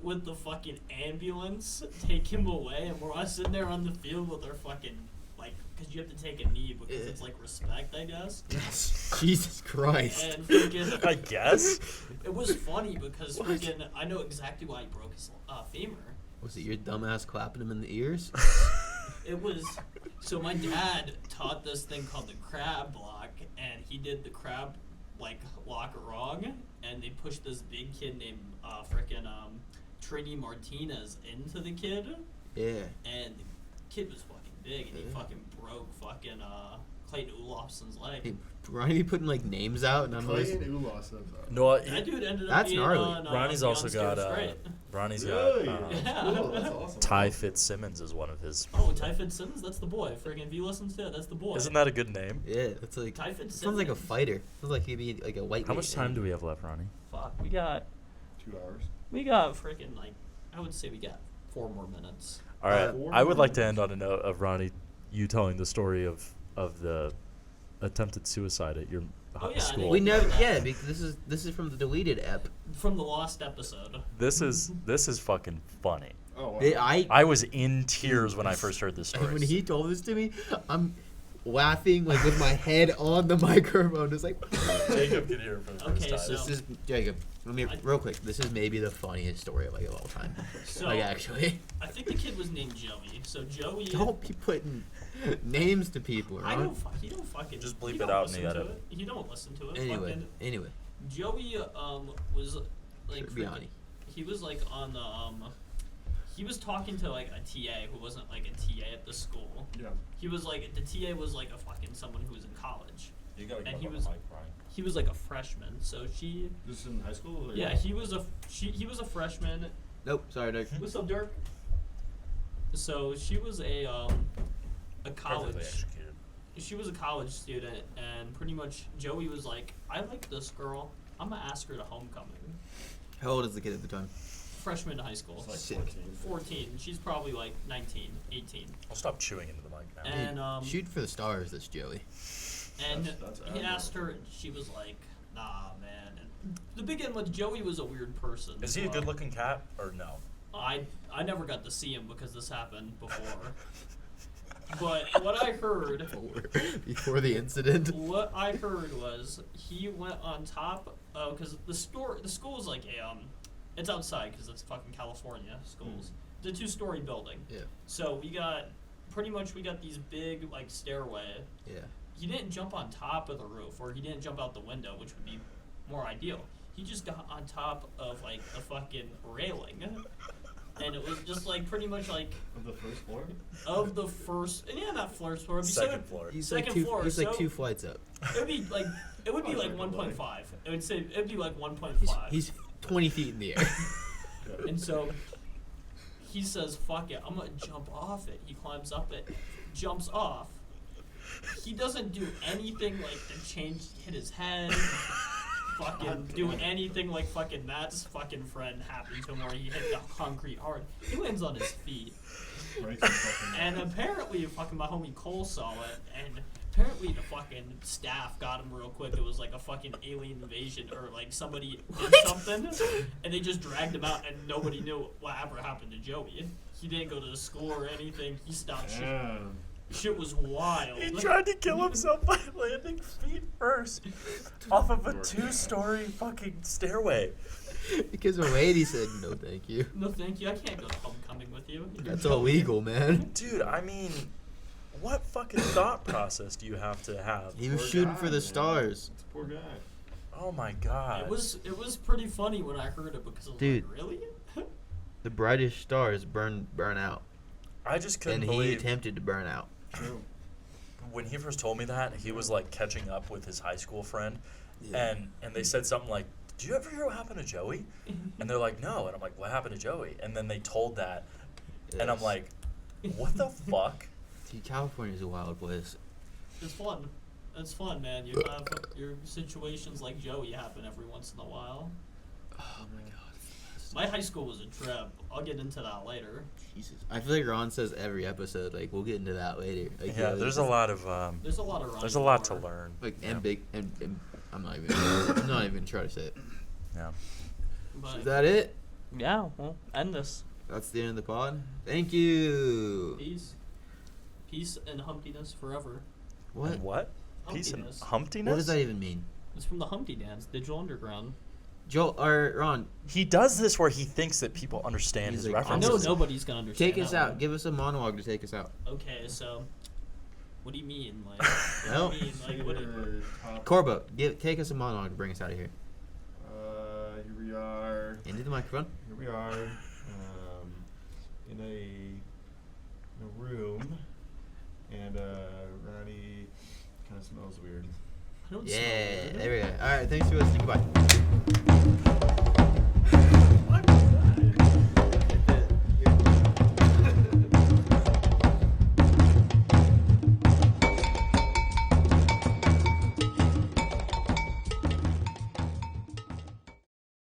Speaker 4: with the fucking ambulance take him away, and we're all sitting there on the field with our fucking, like, because you have to take a knee because it's like respect, I guess.
Speaker 2: Jesus Christ.
Speaker 4: And freaking,
Speaker 3: I guess.
Speaker 4: it was funny because freaking, I know exactly why he broke his femur.
Speaker 2: Was it your dumbass clapping him in the ears?
Speaker 4: It was, so my dad taught this thing called the crab block, and he did the crab, like, block wrong, and they pushed this big kid named frickin' Trini Martinez into the kid,
Speaker 2: Yeah.
Speaker 4: and the kid was fucking big, and he
Speaker 2: Yeah.
Speaker 4: fucking broke fucking Clayton Olofson's leg.
Speaker 2: Hey, Ronnie be putting like names out, and I'm like,
Speaker 1: Clayton Ulos says that.
Speaker 3: No,
Speaker 4: That dude ended up
Speaker 2: That's
Speaker 4: being
Speaker 2: gnarly.
Speaker 4: on.
Speaker 3: Ronnie's
Speaker 4: Beyond
Speaker 3: also
Speaker 4: Scared
Speaker 3: got
Speaker 4: Straight.
Speaker 3: Ronnie's
Speaker 1: Really?
Speaker 3: got
Speaker 4: Yeah.
Speaker 1: Cool, that's awesome.
Speaker 3: Ty Fitzsimmons is one of his.
Speaker 4: Oh, Ty Fitzsimmons, that's the boy. Friggin' if you listen to it, that's the boy.
Speaker 3: Isn't that a good name?
Speaker 2: yeah, that's like
Speaker 4: Ty Fitzsimmons?
Speaker 2: sounds like a fighter. Sounds like he'd be like a white.
Speaker 3: How much time do we have left, Ronnie?
Speaker 4: Fuck, we got
Speaker 1: 2 hours.
Speaker 4: friggin' like, I would say we got 4 more minutes.
Speaker 3: All right,
Speaker 1: Four
Speaker 3: I would like to
Speaker 1: minutes.
Speaker 3: end on a note of Ronnie, you telling the story of the attempted suicide at your
Speaker 4: Oh, yeah, I
Speaker 3: school.
Speaker 2: We never. Yeah, because this is from the deleted ep.
Speaker 4: From the lost episode.
Speaker 3: This is fucking funny.
Speaker 1: Oh, wow.
Speaker 3: I was in tears when I first heard this story.
Speaker 2: When he told this to me, I'm laughing like with my head on the microphone. It's like
Speaker 3: Jacob can hear it for the first
Speaker 4: Okay,
Speaker 3: time.
Speaker 4: so-
Speaker 2: this is Jacob. Let me real quick. This is maybe the funniest story like of all time.
Speaker 4: So,
Speaker 2: Like actually,
Speaker 4: I think the kid was named Joey. So Joey.
Speaker 2: don't be putting names to people.
Speaker 4: I
Speaker 2: Ron.
Speaker 4: don't. He don't fucking.
Speaker 3: Just
Speaker 4: he
Speaker 3: bleep
Speaker 4: don't
Speaker 3: it out in
Speaker 4: listen
Speaker 3: the
Speaker 4: to
Speaker 3: edit.
Speaker 4: it. He don't listen to it.
Speaker 2: Anyway,
Speaker 4: Fucking
Speaker 2: anyway,
Speaker 4: Joey was like
Speaker 2: Be
Speaker 4: freaking-
Speaker 2: honest.
Speaker 4: he was like on the he was talking to like a TA who wasn't like a TA at the school.
Speaker 1: Yeah.
Speaker 4: He was like the TA was like a fucking someone who was in college.
Speaker 5: You gotta
Speaker 4: And
Speaker 5: get
Speaker 4: he
Speaker 5: on the
Speaker 4: was-
Speaker 5: mic, Brian.
Speaker 4: He was like a freshman. So she
Speaker 5: This is in high school? Or
Speaker 4: yeah, he was a freshman.
Speaker 2: nope. Sorry, Doug.
Speaker 4: What's up, Dirk? So she was a college.
Speaker 3: Perfectly executed.
Speaker 4: She was a college student, and pretty much Joey was like, I like this girl. I'm gonna ask her to homecoming.
Speaker 2: How old is the kid at the time?
Speaker 4: Freshman in high school.
Speaker 5: It's like
Speaker 2: Sick.
Speaker 5: 14.
Speaker 4: 14. She's probably like 19, 18.
Speaker 3: I'll stop chewing into the mic now.
Speaker 4: And
Speaker 2: Shoot for the stars. That's Joey.
Speaker 4: and
Speaker 5: That's
Speaker 4: he asked her, and she was like, nah, man. And to begin with, Joey was a weird person.
Speaker 3: Is he a good-looking cat or no?
Speaker 4: I never got to see him because this happened before. But what I heard
Speaker 2: Before the incident.
Speaker 4: What I heard was he went on top because the school is like a it's outside because it's fucking California schools. It's a 2-story building.
Speaker 2: Yeah.
Speaker 4: So we got these big like stairway.
Speaker 2: Yeah.
Speaker 4: He didn't jump on top of the roof or he didn't jump out the window, which would be more ideal. He just got on top of like the fucking railing. And it was just like pretty much like
Speaker 5: Of the first floor?
Speaker 4: of the first not first floor. It'd be
Speaker 3: Second floor.
Speaker 2: He's
Speaker 4: Second
Speaker 2: like two.
Speaker 4: floor,
Speaker 2: He's like
Speaker 4: so-
Speaker 2: 2 flights up.
Speaker 4: It would be like
Speaker 5: Sounds like a
Speaker 4: 1.5. It'd be like 1.5.
Speaker 2: He's 20 feet in the air.
Speaker 4: And so he says, "Fuck it, I'm gonna jump off it." He climbs up it, jumps off. He doesn't do anything like to hit his head, fucking do anything like fucking Matt's fucking friend happened to him where he hit the concrete hard. He lands on his feet.
Speaker 5: Breaks his fucking
Speaker 4: And
Speaker 5: neck.
Speaker 4: apparently, fucking my homie Cole saw it, and apparently the fucking staff got him real quick. It was like a fucking alien invasion, or like somebody did something, and they just dragged him out, and nobody knew what ever happened to Joey. He didn't go to the school or anything. He stopped.
Speaker 5: Damn.
Speaker 4: Shit was wild.
Speaker 3: He tried to kill himself by landing feet first off of a 2-story fucking stairway.
Speaker 2: Because the lady said no, thank you.
Speaker 4: No, thank you. I can't go to homecoming with you.
Speaker 2: That's illegal, man.
Speaker 3: Dude, I mean, what fucking thought process do you have to have?
Speaker 2: He was
Speaker 5: Poor
Speaker 2: shooting
Speaker 5: guy,
Speaker 2: for the
Speaker 5: man.
Speaker 2: stars.
Speaker 5: It's a poor guy.
Speaker 3: Oh my god.
Speaker 4: It was pretty funny when I heard it because I was
Speaker 2: Dude.
Speaker 4: like, really?
Speaker 2: The brightest stars burn out,
Speaker 3: I just couldn't
Speaker 2: and he
Speaker 3: believe
Speaker 2: attempted to burn out.
Speaker 5: True.
Speaker 3: when he first told me that, he was like catching up with his high school friend,
Speaker 2: Yeah.
Speaker 3: and they said something like, "Did you ever hear what happened to Joey?" And they're like, "No," and I'm like, "What happened to Joey?" And then they told that, and I'm
Speaker 2: Yes.
Speaker 3: like, "What the fuck?"
Speaker 2: Dude, California's a wild place.
Speaker 4: It's fun. It's fun, man. You have your situations like Joey happen every once in a while.
Speaker 2: Oh my god.
Speaker 4: My high school was a trip. I'll get into that later.
Speaker 2: Jesus. I feel like Ron says every episode, like, we'll get into that later. Like,
Speaker 3: Yeah, there's a lot of
Speaker 4: There's a lot of
Speaker 3: there's a lot to
Speaker 4: running
Speaker 3: learn.
Speaker 2: Like,
Speaker 3: yeah.
Speaker 2: and big, and I'm not even trying to say it.
Speaker 3: Yeah.
Speaker 4: But
Speaker 2: Is that it?
Speaker 4: yeah, well, end this.
Speaker 2: That's the end of the pod. Thank you.
Speaker 4: Peace and humptiness forever.
Speaker 2: What?
Speaker 3: And what? Peace and
Speaker 4: Humptiness.
Speaker 3: humptiness?
Speaker 2: What does that even mean?
Speaker 4: It's from the Humpty Dance, Digital Underground.
Speaker 2: Joel or Ron,
Speaker 3: He does this where he thinks that people understand
Speaker 2: He's
Speaker 3: his
Speaker 2: like,
Speaker 4: I
Speaker 3: references.
Speaker 4: know nobody's gonna understand.
Speaker 2: take us
Speaker 4: that
Speaker 2: out.
Speaker 4: one.
Speaker 2: Give us a monologue to take us out.
Speaker 4: Okay, so what do you mean? Like,
Speaker 2: Well-
Speaker 4: what do you mean? Like, what do you,
Speaker 5: Your top-
Speaker 2: Corbo, take us a monologue to bring us out of here.
Speaker 5: Here we are.
Speaker 2: Into the microphone.
Speaker 5: Here we are. In a room, and Ronnie smells weird.
Speaker 4: I don't
Speaker 2: Yeah,
Speaker 4: smell
Speaker 2: there we go. All right, thanks for listening. Goodbye.